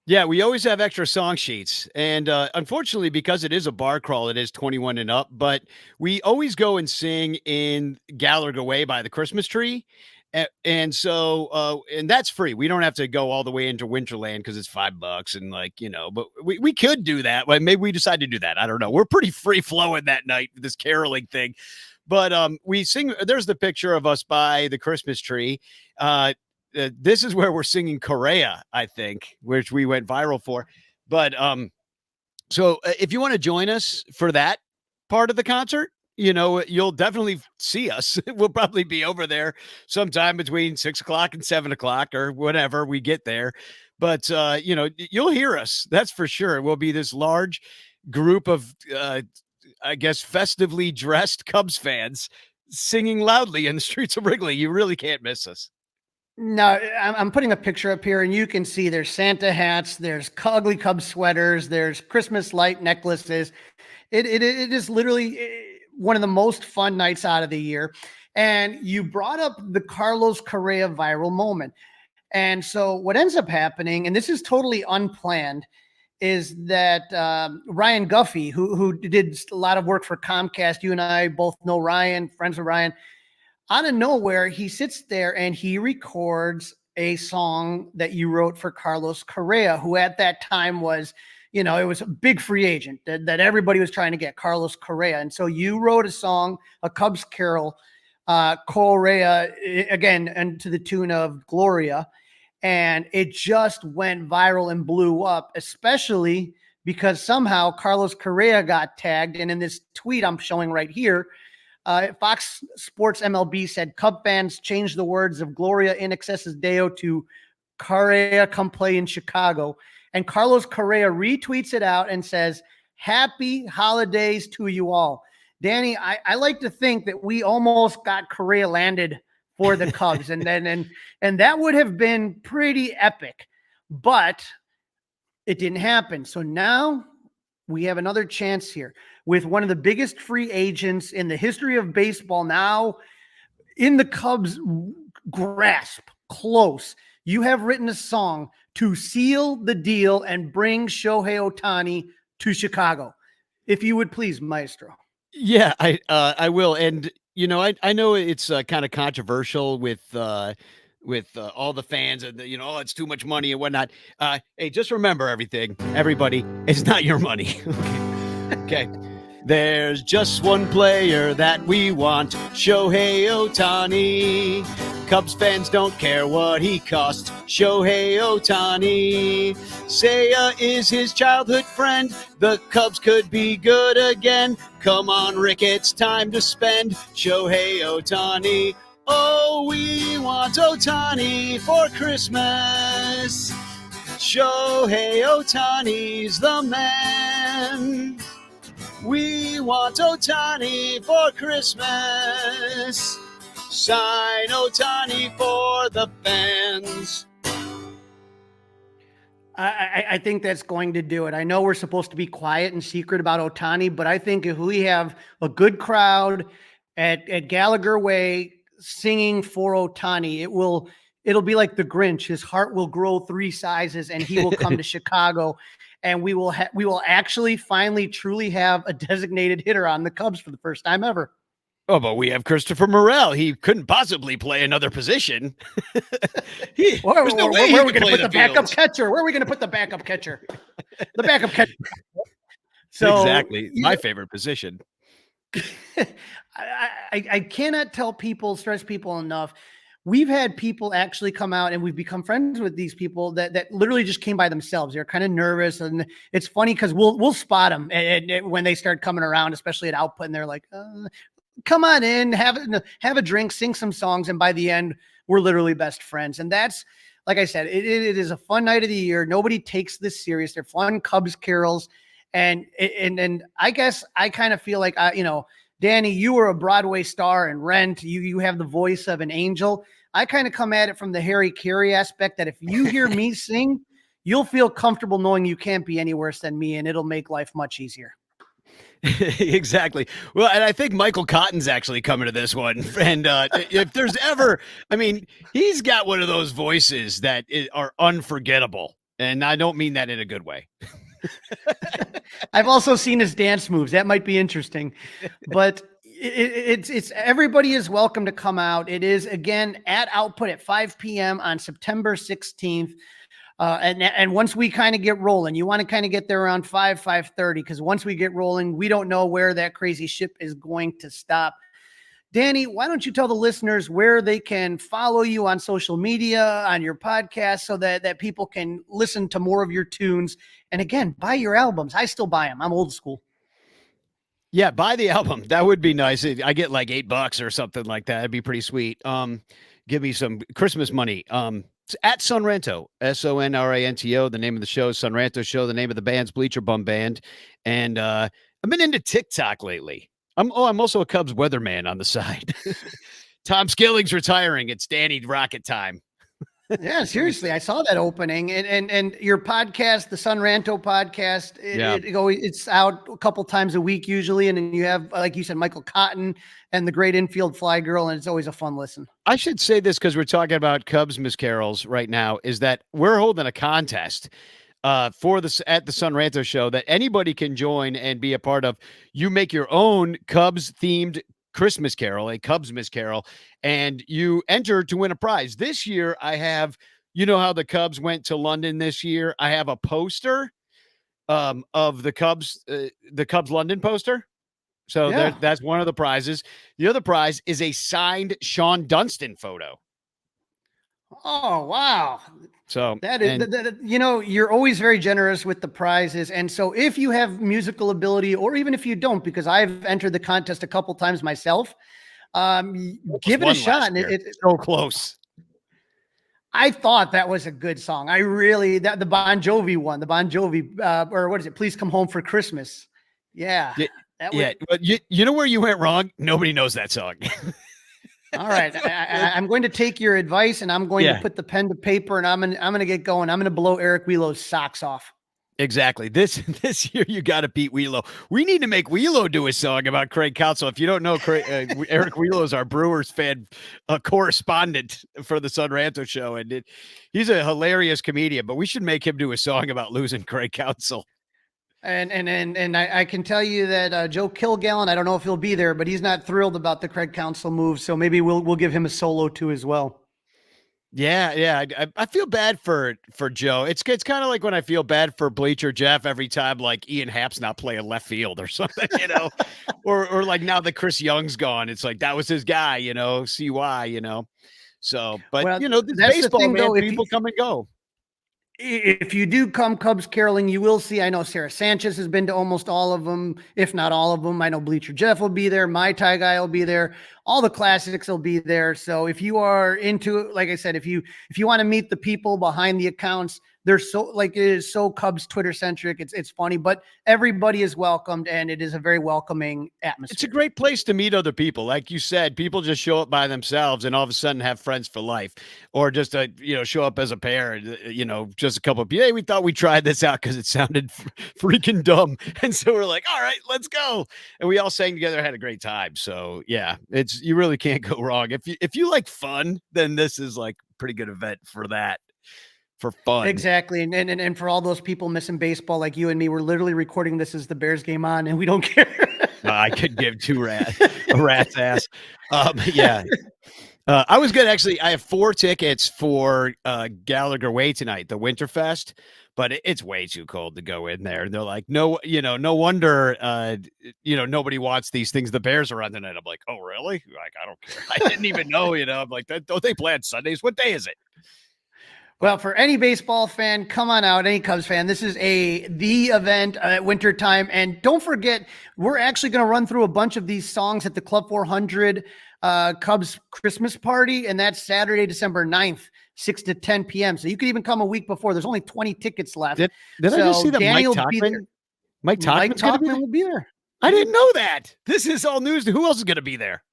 Yeah, we always have extra song sheets. And unfortunately, because it is a bar crawl, it is 21 and up. But we always go and sing in Gallagher Way by the Christmas tree. And so, and that's free. We don't have to go all the way into Winterland because it's $5 and but we could do that. Well, maybe we decide to do that. I don't know. We're pretty free flowing that night, this caroling thing. But we sing, there's the picture of us by the Christmas tree. This is where we're singing Correa, I think, which we went viral for. But so if you want to join us for that part of the concert, you'll definitely see us. We'll probably be over there sometime between 6 o'clock and 7 o'clock or whenever we get there. But, you'll hear us. That's for sure. We'll be this large group of, I guess, festively dressed Cubs fans singing loudly in the streets of Wrigley. You really can't miss us. No, I'm putting a picture up here, and you can see there's Santa hats, there's ugly Cubs sweaters, there's Christmas light necklaces. It is literally one of the most fun nights out of the year. And you brought up the Carlos Correa viral moment. And so what ends up happening, and this is totally unplanned, is that Ryan Guffey, who did a lot of work for Comcast, you and I both know Ryan, friends with Ryan, out of nowhere, he sits there and he records a song that you wrote for Carlos Correa, who at that time was, it was a big free agent that everybody was trying to get, Carlos Correa. And so you wrote a song, a Cubs carol, Correa, again, and to the tune of Gloria. And it just went viral and blew up, especially because somehow Carlos Correa got tagged. And in this tweet I'm showing right here, Fox Sports MLB said Cub fans changed the words of Gloria in Excelsis Deo to Correa come play in Chicago. And Carlos Correa retweets it out and says, "Happy holidays to you all." Danny, I like to think that we almost got Correa landed for the Cubs. and that would have been pretty epic, but it didn't happen. So now we have another chance here with one of the biggest free agents in the history of baseball now in the Cubs' grasp, close. You have written a song to seal the deal and bring Shohei Ohtani to Chicago. If you would please, Maestro. Yeah, I will. And, I know it's kind of controversial with all the fans and, oh, it's too much money and whatnot. Hey, just remember everybody, it's not your money. Okay. There's just one player that we want, Shohei Ohtani. Cubs fans don't care what he costs, Shohei Ohtani. Seiya is his childhood friend. The Cubs could be good again. Come on, Rick, it's time to spend Shohei Ohtani. Oh, we want Ohtani for Christmas. Shohei Ohtani's the man. We want Ohtani for Christmas. Sign Ohtani for the fans. I think that's going to do it. I know we're supposed to be quiet and secret about Ohtani, but I think if we have a good crowd at Gallagher Way singing for Ohtani, it'll be like the Grinch. His heart will grow 3 sizes and he will come to Chicago. And we will actually finally truly have a designated hitter on the Cubs for the first time ever. Oh, but we have Christopher Morel. He couldn't possibly play another position. Where are we going to put the backup catcher? Where are we going to put the backup catcher? The backup catcher. So exactly. My favorite position. I cannot stress people enough. We've had people actually come out and we've become friends with these people that literally just came by themselves. They're kind of nervous. And it's funny because we'll spot them and when they start coming around, especially at output, and they're like, come on in, have a drink, sing some songs. And by the end, we're literally best friends. And that's, like I said, it is a fun night of the year. Nobody takes this serious. They're fun Cubs carols. And I guess I kind of feel like, Danny, you were a Broadway star in Rent. You have the voice of an angel. I kind of come at it from the Harry Carey aspect that if you hear me sing, you'll feel comfortable knowing you can't be any worse than me, and it'll make life much easier. Exactly. Well, and I think Michael Cotton's actually coming to this one. And if there's ever, he's got one of those voices that are unforgettable. And I don't mean that in a good way. I've also seen his dance moves. That might be interesting, but it's everybody is welcome to come out. It is again at Output at 5 p.m. on September 16th. And once we kind of get rolling, you want to kind of get there around 5:30, because once we get rolling, we don't know where that crazy ship is going to stop. Danny, why don't you tell the listeners where they can follow you on social media, on your podcast, so that people can listen to more of your tunes? And again, buy your albums. I still buy them. I'm old school. Yeah, buy the album. That would be nice. I get like $8 or something like that. It'd be pretty sweet. Give me some Christmas money. It's at Sonranto, Sonranto. The name of the show is Sonranto Show. The name of the band's Bleacher Bum Band. And I've been into TikTok lately. I'm also a Cubs weatherman on the side. Tom Skilling's retiring. It's Danny Rockett time. Yeah, seriously. I saw that opening and your podcast, the Sonranto podcast, it's out a couple times a week usually. And then you have, like you said, Michael Cotton and the great infield fly girl. And it's always a fun listen. I should say this because we're talking about Cubs Miss Carols right now, is that we're holding a contest for this at the Sonranto Show that anybody can join and be a part of. You make your own Cubs themed Christmas Carol, a Cubs Miss Carol, and you enter to win a prize. This year, I have, you know how the Cubs went to London this year? I have a poster of the Cubs London poster. So that's one of the prizes. The other prize is a signed Sean Dunston photo. Oh, wow. So that is, you're always very generous with the prizes. And so if you have musical ability, or even if you don't, because I've entered the contest a couple times myself, give it a shot. And it's so close. I thought that was a good song. The Bon Jovi one, or what is it? Please Come Home for Christmas. Yeah. But you know where you went wrong? Nobody knows that song. All right. I'm going to take your advice, and I'm going to put the pen to paper, and I'm going to get going. I'm going to blow Eric Wheelo's socks off. Exactly. This year you got to beat Wheelo. We need to make Wheelo do a song about Craig Counsell. If you don't know, Eric Wheelo is our Brewers fan correspondent for the Sonranto Show, and he's a hilarious comedian. But we should make him do a song about losing Craig Counsell. And I can tell you that Joe Kilgallen, I don't know if he'll be there, but he's not thrilled about the Craig Counsell move. So maybe we'll give him a solo too as well. Yeah. I feel bad for Joe. It's kind of like when I feel bad for Bleacher Jeff every time like Ian Happ's not playing left field or something, or like now that Chris Young's gone, it's like that was his guy, see why, So, but this baseball, thing, man, people come and go. If you do come Cubs caroling, you will see, I know Sarah Sanchez has been to almost all of them, if not all of them. I know Bleacher Jeff will be there. My Tie Guy will be there. All the classics will be there. So if you are into, like I said, if you want to meet the people behind the accounts, they're it is so Cubs Twitter centric. It's funny, but everybody is welcomed, and it is a very welcoming atmosphere. It's a great place to meet other people. Like you said, people just show up by themselves and all of a sudden have friends for life, or just show up as a pair. Just a couple of people. Hey, we thought we tried this out because it sounded freaking dumb, and so we're like, all right, let's go. And we all sang together, had a great time. So yeah, you really can't go wrong if you like fun. Then this is like a pretty good event for that. For fun. Exactly. And for all those people missing baseball like you and me, we're literally recording this as the Bears game on, and we don't care. I could give a rat's ass. Yeah. I was good. Actually, I have 4 tickets for Gallagher Way tonight, the Winterfest, but it's way too cold to go in there. They're like, no wonder, nobody wants these things. The Bears are on tonight. I'm like, oh, really? Like, I don't care. I didn't even know, I'm like, don't they play on Sundays? What day is it? Well, for any baseball fan, come on out. Any Cubs fan, this is the event at winter time. And don't forget, we're actually going to run through a bunch of these songs at the Club 400 Cubs Christmas party. And that's Saturday, December 9th, 6 to 10 p.m. So you could even come a week before. There's only 20 tickets left. Did I just see that Danny Mike Tauchman will be there. I didn't know that. This is all news. Who else is going to be there?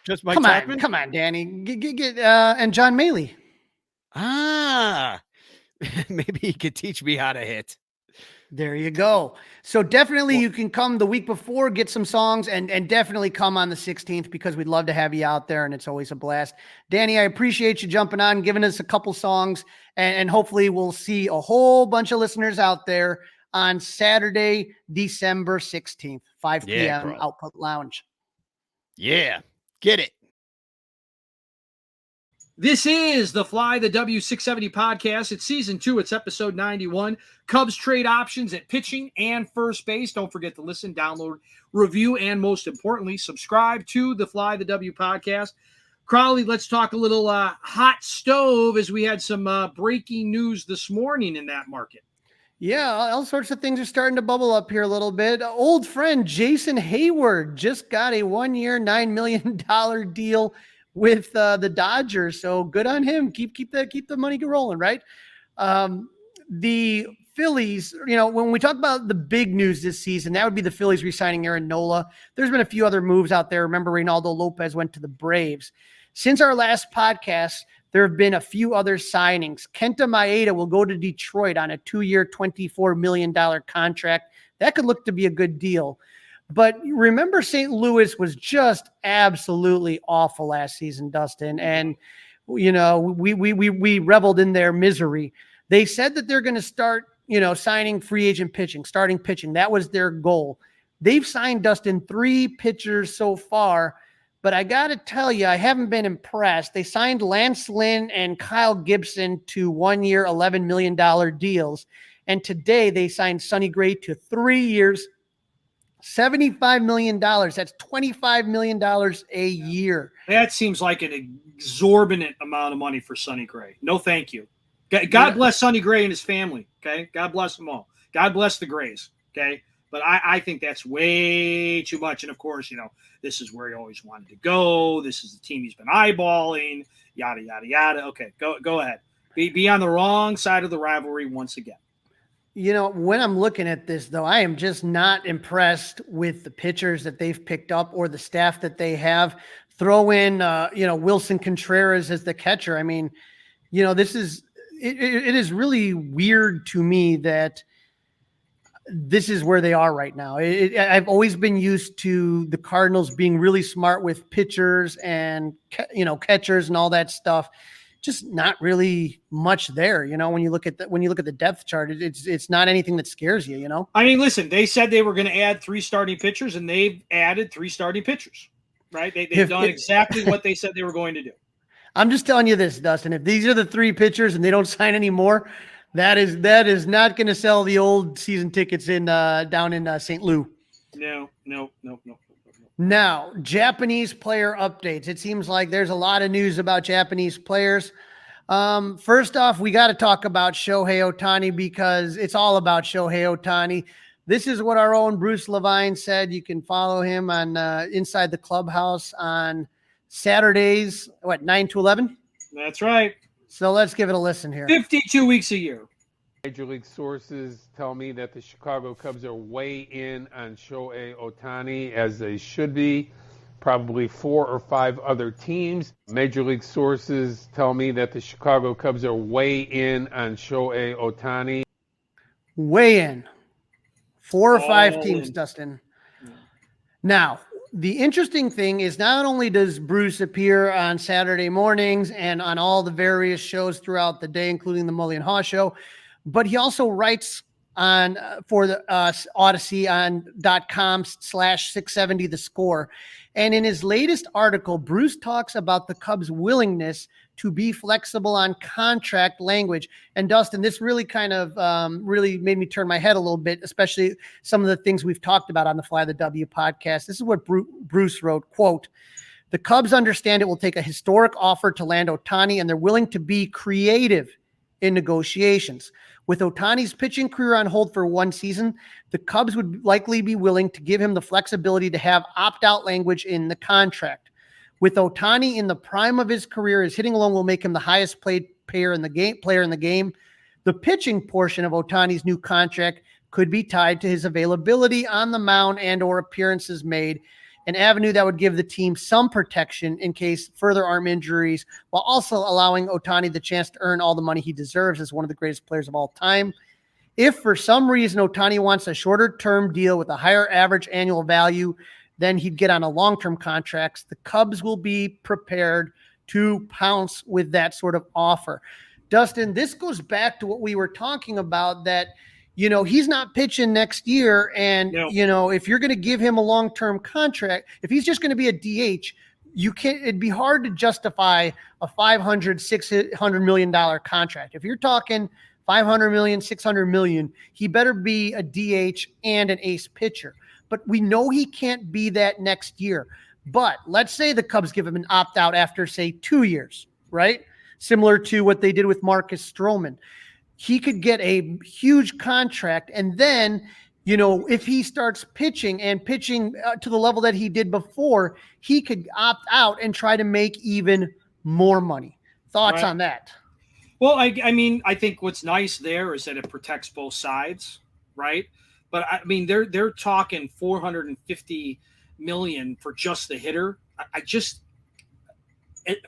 Just Mike Tauchman? Come on, Danny. And John Maley. Maybe he could teach me how to hit. There you go. So definitely you can come the week before, get some songs, and definitely come on the 16th because we'd love to have you out there, and it's always a blast. Danny, I appreciate you jumping on, giving us a couple songs, and hopefully we'll see a whole bunch of listeners out there on Saturday, December 16th, 5 p.m. Output Lounge. Yeah, get it. This is the Fly the W670 podcast. It's season 2. It's episode 91. Cubs trade options at pitching and first base. Don't forget to listen, download, review, and most importantly, subscribe to the Fly the W podcast. Crawly, let's talk a little hot stove as we had some breaking news this morning in that market. Yeah, all sorts of things are starting to bubble up here a little bit. Old friend Jason Hayward just got a 1-year, $9 million deal with the Dodgers. So good on him. Keep the money rolling, right? The Phillies, when we talk about the big news this season, that would be the Phillies re-signing Aaron Nola. There's been a few other moves out there. Remember, Reynaldo Lopez went to the Braves. Since our last podcast, there have been a few other signings. Kenta Maeda will go to Detroit on a 2-year, $24 million contract. That could look to be a good deal. But remember, St. Louis was just absolutely awful last season, Dustin. And, we reveled in their misery. They said that they're going to start, signing free agent pitching, starting pitching. That was their goal. They've signed, Dustin, 3 pitchers so far. But I got to tell you, I haven't been impressed. They signed Lance Lynn and Kyle Gibson to 1-year, $11 million deals. And today they signed Sonny Gray to 3 years, $75 million. That's $25 million a year. That seems like an exorbitant amount of money for Sonny Gray. No, thank you. God bless Sonny Gray and his family, okay? God bless them all. God bless the Grays, okay? But I think that's way too much. And, of course, this is where he always wanted to go. This is the team he's been eyeballing, yada, yada, yada. Okay, go ahead. Be on the wrong side of the rivalry once again. When I'm looking at this, though, I am just not impressed with the pitchers that they've picked up or the staff that they have. Throw in, Wilson Contreras as the catcher. I mean, this is it is really weird to me that this is where they are right now. I've always been used to the Cardinals being really smart with pitchers and, catchers and all that stuff. Just not really much there. When you look at the depth chart, it's not anything that scares you. I mean, listen, they said they were going to add 3 starting pitchers, and they've added 3 starting pitchers, right? They've done exactly what they said they were going to do. I'm just telling you this, Dustin. If these are the 3 pitchers and they don't sign any more, that is not going to sell the old season tickets down in St. Louis. No. Now, Japanese player updates. It seems like there's a lot of news about Japanese players. First off, we got to talk about Shohei Ohtani because it's all about Shohei Ohtani. This is what our own Bruce Levine said. You can follow him on Inside the Clubhouse on Saturdays, 9 to 11? That's right. So let's give it a listen here. 52 weeks a year. Major League sources tell me that the Chicago Cubs are way in on Shohei Ohtani, as they should be. Probably 4 or 5 other teams. Major League sources tell me that the Chicago Cubs are way in on Shohei Ohtani. Way in. 4 or 5 teams, Dustin. Now, the interesting thing is not only does Bruce appear on Saturday mornings and on all the various shows throughout the day, including the Mully and Haw Show, but he also writes on for the Odyssey on .com/670 The Score. And in his latest article, Bruce talks about the Cubs' willingness to be flexible on contract language. And Dustin, this really kind of really made me turn my head a little bit, especially some of the things we've talked about on the Fly the W podcast. This is what Bruce wrote, quote, "The Cubs understand it will take a historic offer to land Ohtani, and they're willing to be creative in negotiations. With Ohtani's pitching career on hold for 1 season, the Cubs would likely be willing to give him the flexibility to have opt-out language in the contract. With Ohtani in the prime of his career, his hitting alone will make him the highest paid player in the game. The pitching portion of Ohtani's new contract could be tied to his availability on the mound and or appearances made, an avenue that would give the team some protection in case further arm injuries, while also allowing Ohtani the chance to earn all the money he deserves as one of the greatest players of all time. If for some reason Ohtani wants a shorter term deal with a higher average annual value than he'd get on a long-term contract, the Cubs will be prepared to pounce with that sort of offer." Dustin, this goes back to what we were talking about, that he's not pitching next year. And, if you're going to give him a long-term contract, if he's just going to be a DH, it'd be hard to justify a $500-600 million contract. If you're talking 500 million, 600 million, he better be a DH and an ace pitcher. But we know he can't be that next year. But let's say the Cubs give him an opt-out after, say, 2 years, right? Similar to what they did with Marcus Stroman. He could get a huge contract, and then, if he starts pitching to the level that he did before, he could opt out and try to make even more money. Thoughts on that? Well, I mean, I think what's nice there is that it protects both sides, right? But I mean, they're talking 450 million for just the hitter.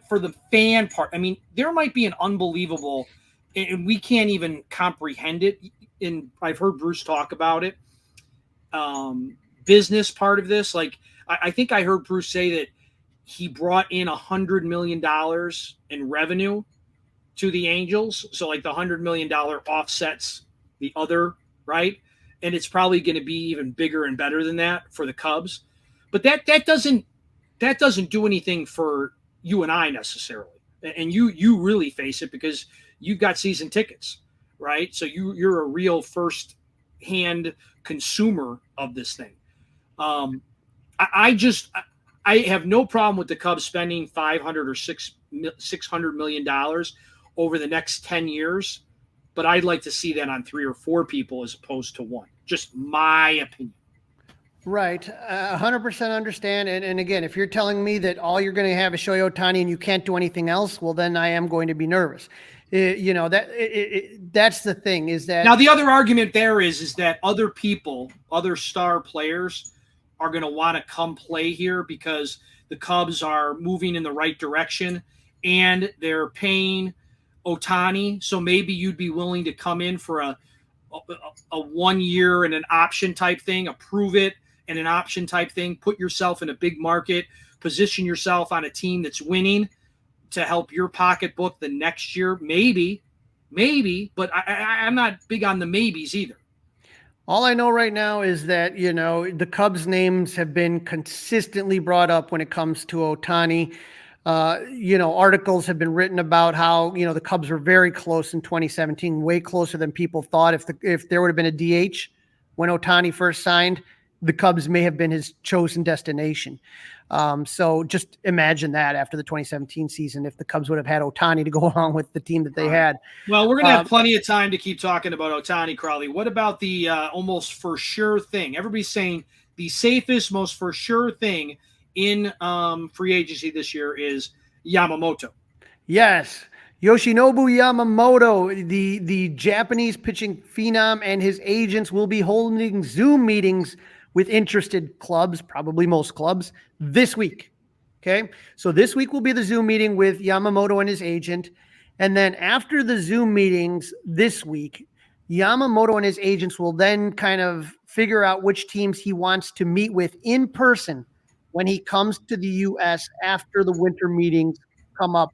For the fan part, I mean, there might be an unbelievable, and we can't even comprehend it. And I've heard Bruce talk about it. Business part of this, like I think I heard Bruce say that he brought in $100 million in revenue to the Angels. So like the $100 million offsets the other, right? And it's probably going to be even bigger and better than that for the Cubs. But that doesn't do anything for you and I necessarily. And you really face it because you've got season tickets, right? So you're a real first-hand consumer of this thing. I have no problem with the Cubs spending $500 or $600 million over the next 10 years, but I'd like to see that on 3 or 4 people as opposed to one. Just my opinion. Right. 100% understand. And again, if you're telling me that all you're going to have is Shohei Ohtani and you can't do anything else, well, then I am going to be nervous. That's the thing is that. Now, the other argument there is that other people, other star players are going to want to come play here because the Cubs are moving in the right direction and they're paying Ohtani. So maybe you'd be willing to come in for a 1 year and an option type thing, approve it and an option type thing, put yourself in a big market, position yourself on a team that's winning to help your pocketbook the next year. Maybe, but I'm not big on the maybes either. All I know right now is that, the Cubs names have been consistently brought up when it comes to Ohtani. Articles have been written about how, the Cubs were very close in 2017, way closer than people thought. If there would have been a DH when Ohtani first signed, the Cubs may have been his chosen destination. So just imagine that after the 2017 season, if the Cubs would have had Ohtani to go along with the team that they had. Well, we're going to have plenty of time to keep talking about Ohtani, Crawly. What about the almost for sure thing? Everybody's saying the safest, most for sure thing in free agency this year is Yamamoto. Yes. Yoshinobu Yamamoto, the Japanese pitching phenom, and his agents will be holding Zoom meetings with interested clubs, probably most clubs, this week. Okay. So this week will be the Zoom meeting with Yamamoto and his agent. And then after the Zoom meetings this week, Yamamoto and his agents will then kind of figure out which teams he wants to meet with in person when he comes to the U.S. after the winter meetings come up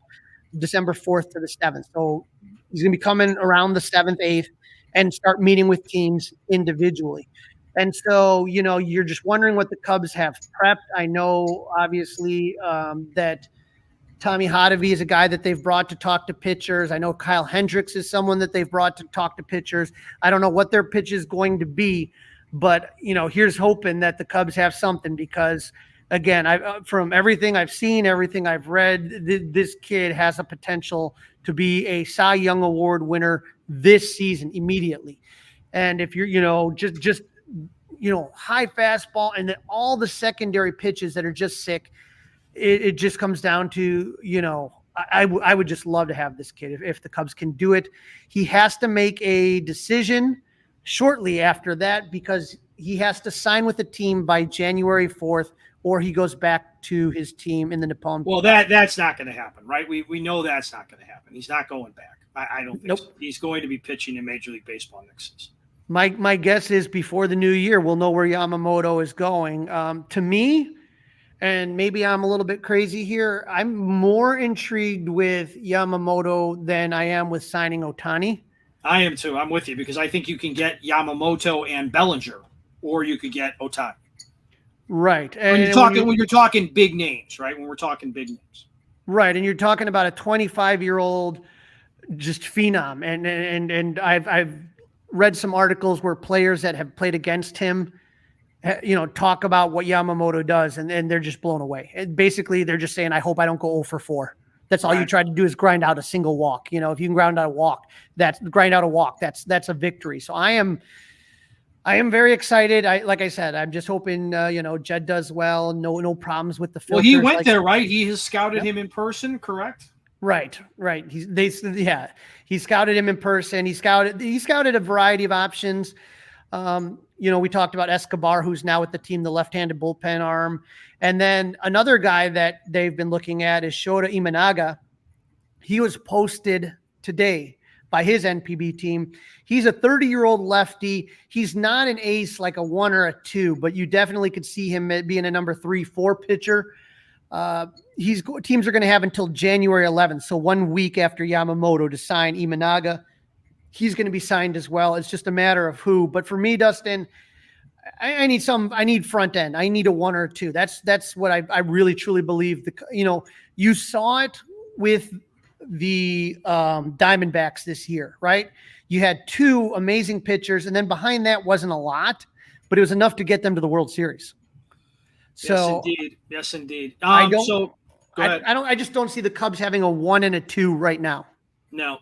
December 4th to the 7th. So he's going to be coming around the 7th, 8th and start meeting with teams individually. And so, you're just wondering what the Cubs have prepped. I know, obviously, that Tommy Hotovy is a guy that they've brought to talk to pitchers. I know Kyle Hendricks is someone that they've brought to talk to pitchers. I don't know what their pitch is going to be, but, here's hoping that the Cubs have something because, again, from everything I've seen, everything I've read, this kid has a potential to be a Cy Young Award winner this season immediately. And if you're, just high fastball and then all the secondary pitches that are just sick, it just comes down to, I would just love to have this kid if the Cubs can do it. He has to make a decision shortly after that because he has to sign with the team by January 4th or he goes back to his team in the Nippon. Well, that's not going to happen, right? We know that's not going to happen. He's not going back. I don't think so. He's going to be pitching in Major League Baseball next season. My guess is before the new year, we'll know where Yamamoto is going. To me, and maybe I'm a little bit crazy here, I'm more intrigued with Yamamoto than I am with signing Ohtani. I am too. I'm with you because I think you can get Yamamoto and Bellinger, or you could get Ohtani. Right. When you're talking big names, right? When we're talking big names. Right. And you're talking about a 25-year-old just phenom. And I've read some articles where players that have played against him, talk about what Yamamoto does, and they're just blown away. And basically, they're just saying, I hope I don't go 0 for 4. That's all you try to do is grind out a single walk. If you can grind out a walk, that's a victory. So I am very excited. Like I said, I'm just hoping, Jed does well. No problems with the filters. Well, he went there, right? He has scouted him in person, correct? Right. He scouted him in person. He scouted a variety of options. We talked about Escobar, who's now with the team, the left-handed bullpen arm. And then another guy that they've been looking at is Shota Imanaga. He was posted today by his NPB team. He's a 30-year-old lefty. He's not an ace like a 1 or a 2, but you definitely could see him being a number 3, 4 pitcher. Teams are going to have until January 11th, so 1 week after Yamamoto, to sign Imanaga. He's going to be signed as well. It's just a matter of who. But for me, Dustin, I need front end. I need a 1 or a 2. That's what I really truly believe. You saw it with the Diamondbacks this year, right? You had 2 amazing pitchers, and then behind that wasn't a lot, but it was enough to get them to the World Series. So yes, indeed. I I just don't see the Cubs having a 1 and a 2 right now. No.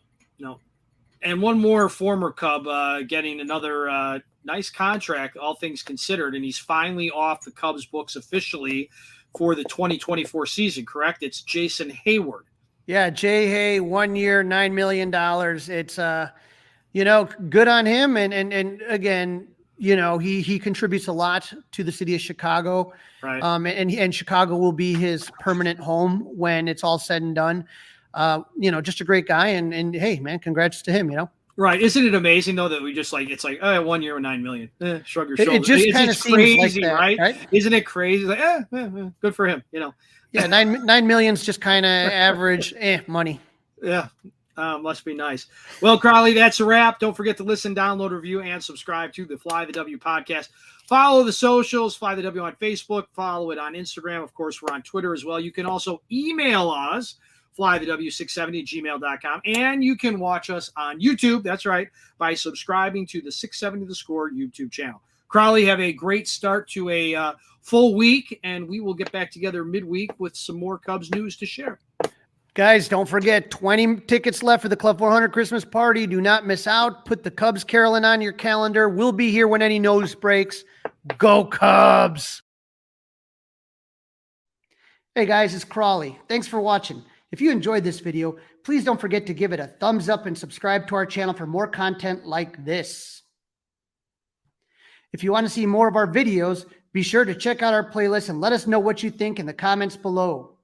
And one more former Cub getting another nice contract, all things considered, and he's finally off the Cubs books officially for the 2024 season, correct? It's Jason Hayward. Yeah, Jay Hay, 1 year, $9 million. It's good on him. And again, he contributes a lot to the city of Chicago. Right. And Chicago will be his permanent home when it's all said and done. Just a great guy. And hey, man, congrats to him, Right. Isn't it amazing, though, that we just it's 1 year with $9 million. Shrug your shoulders. It just kind of seems crazy, like that, right? Isn't it crazy? Good for him, Yeah, $9 million's just kind of average money. Yeah. Must be nice. Well, Crawly, that's a wrap. Don't forget to listen, download, review, and subscribe to the Fly the W podcast. Follow the socials, Fly the W on Facebook. Follow it on Instagram. Of course, we're on Twitter as well. You can also email us, flythew670@gmail.com. And you can watch us on YouTube. That's right, by subscribing to the 670 The Score YouTube channel. Crawly, have a great start to a full week, and we will get back together midweek with some more Cubs news to share. Guys, don't forget, 20 tickets left for the Club 400 Christmas party. Do not miss out. Put the Cubs Carolyn on your calendar. We'll be here when any news breaks. Go Cubs! Hey guys, it's Crawly. Thanks for watching. If you enjoyed this video, please don't forget to give it a thumbs up and subscribe to our channel for more content like this. If you want to see more of our videos, be sure to check out our playlist and let us know what you think in the comments below.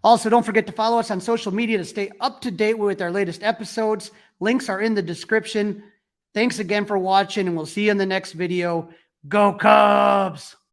Also, don't forget to follow us on social media to stay up to date with our latest episodes. Links are in the description. Thanks again for watching, and we'll see you in the next video. Go Cubs!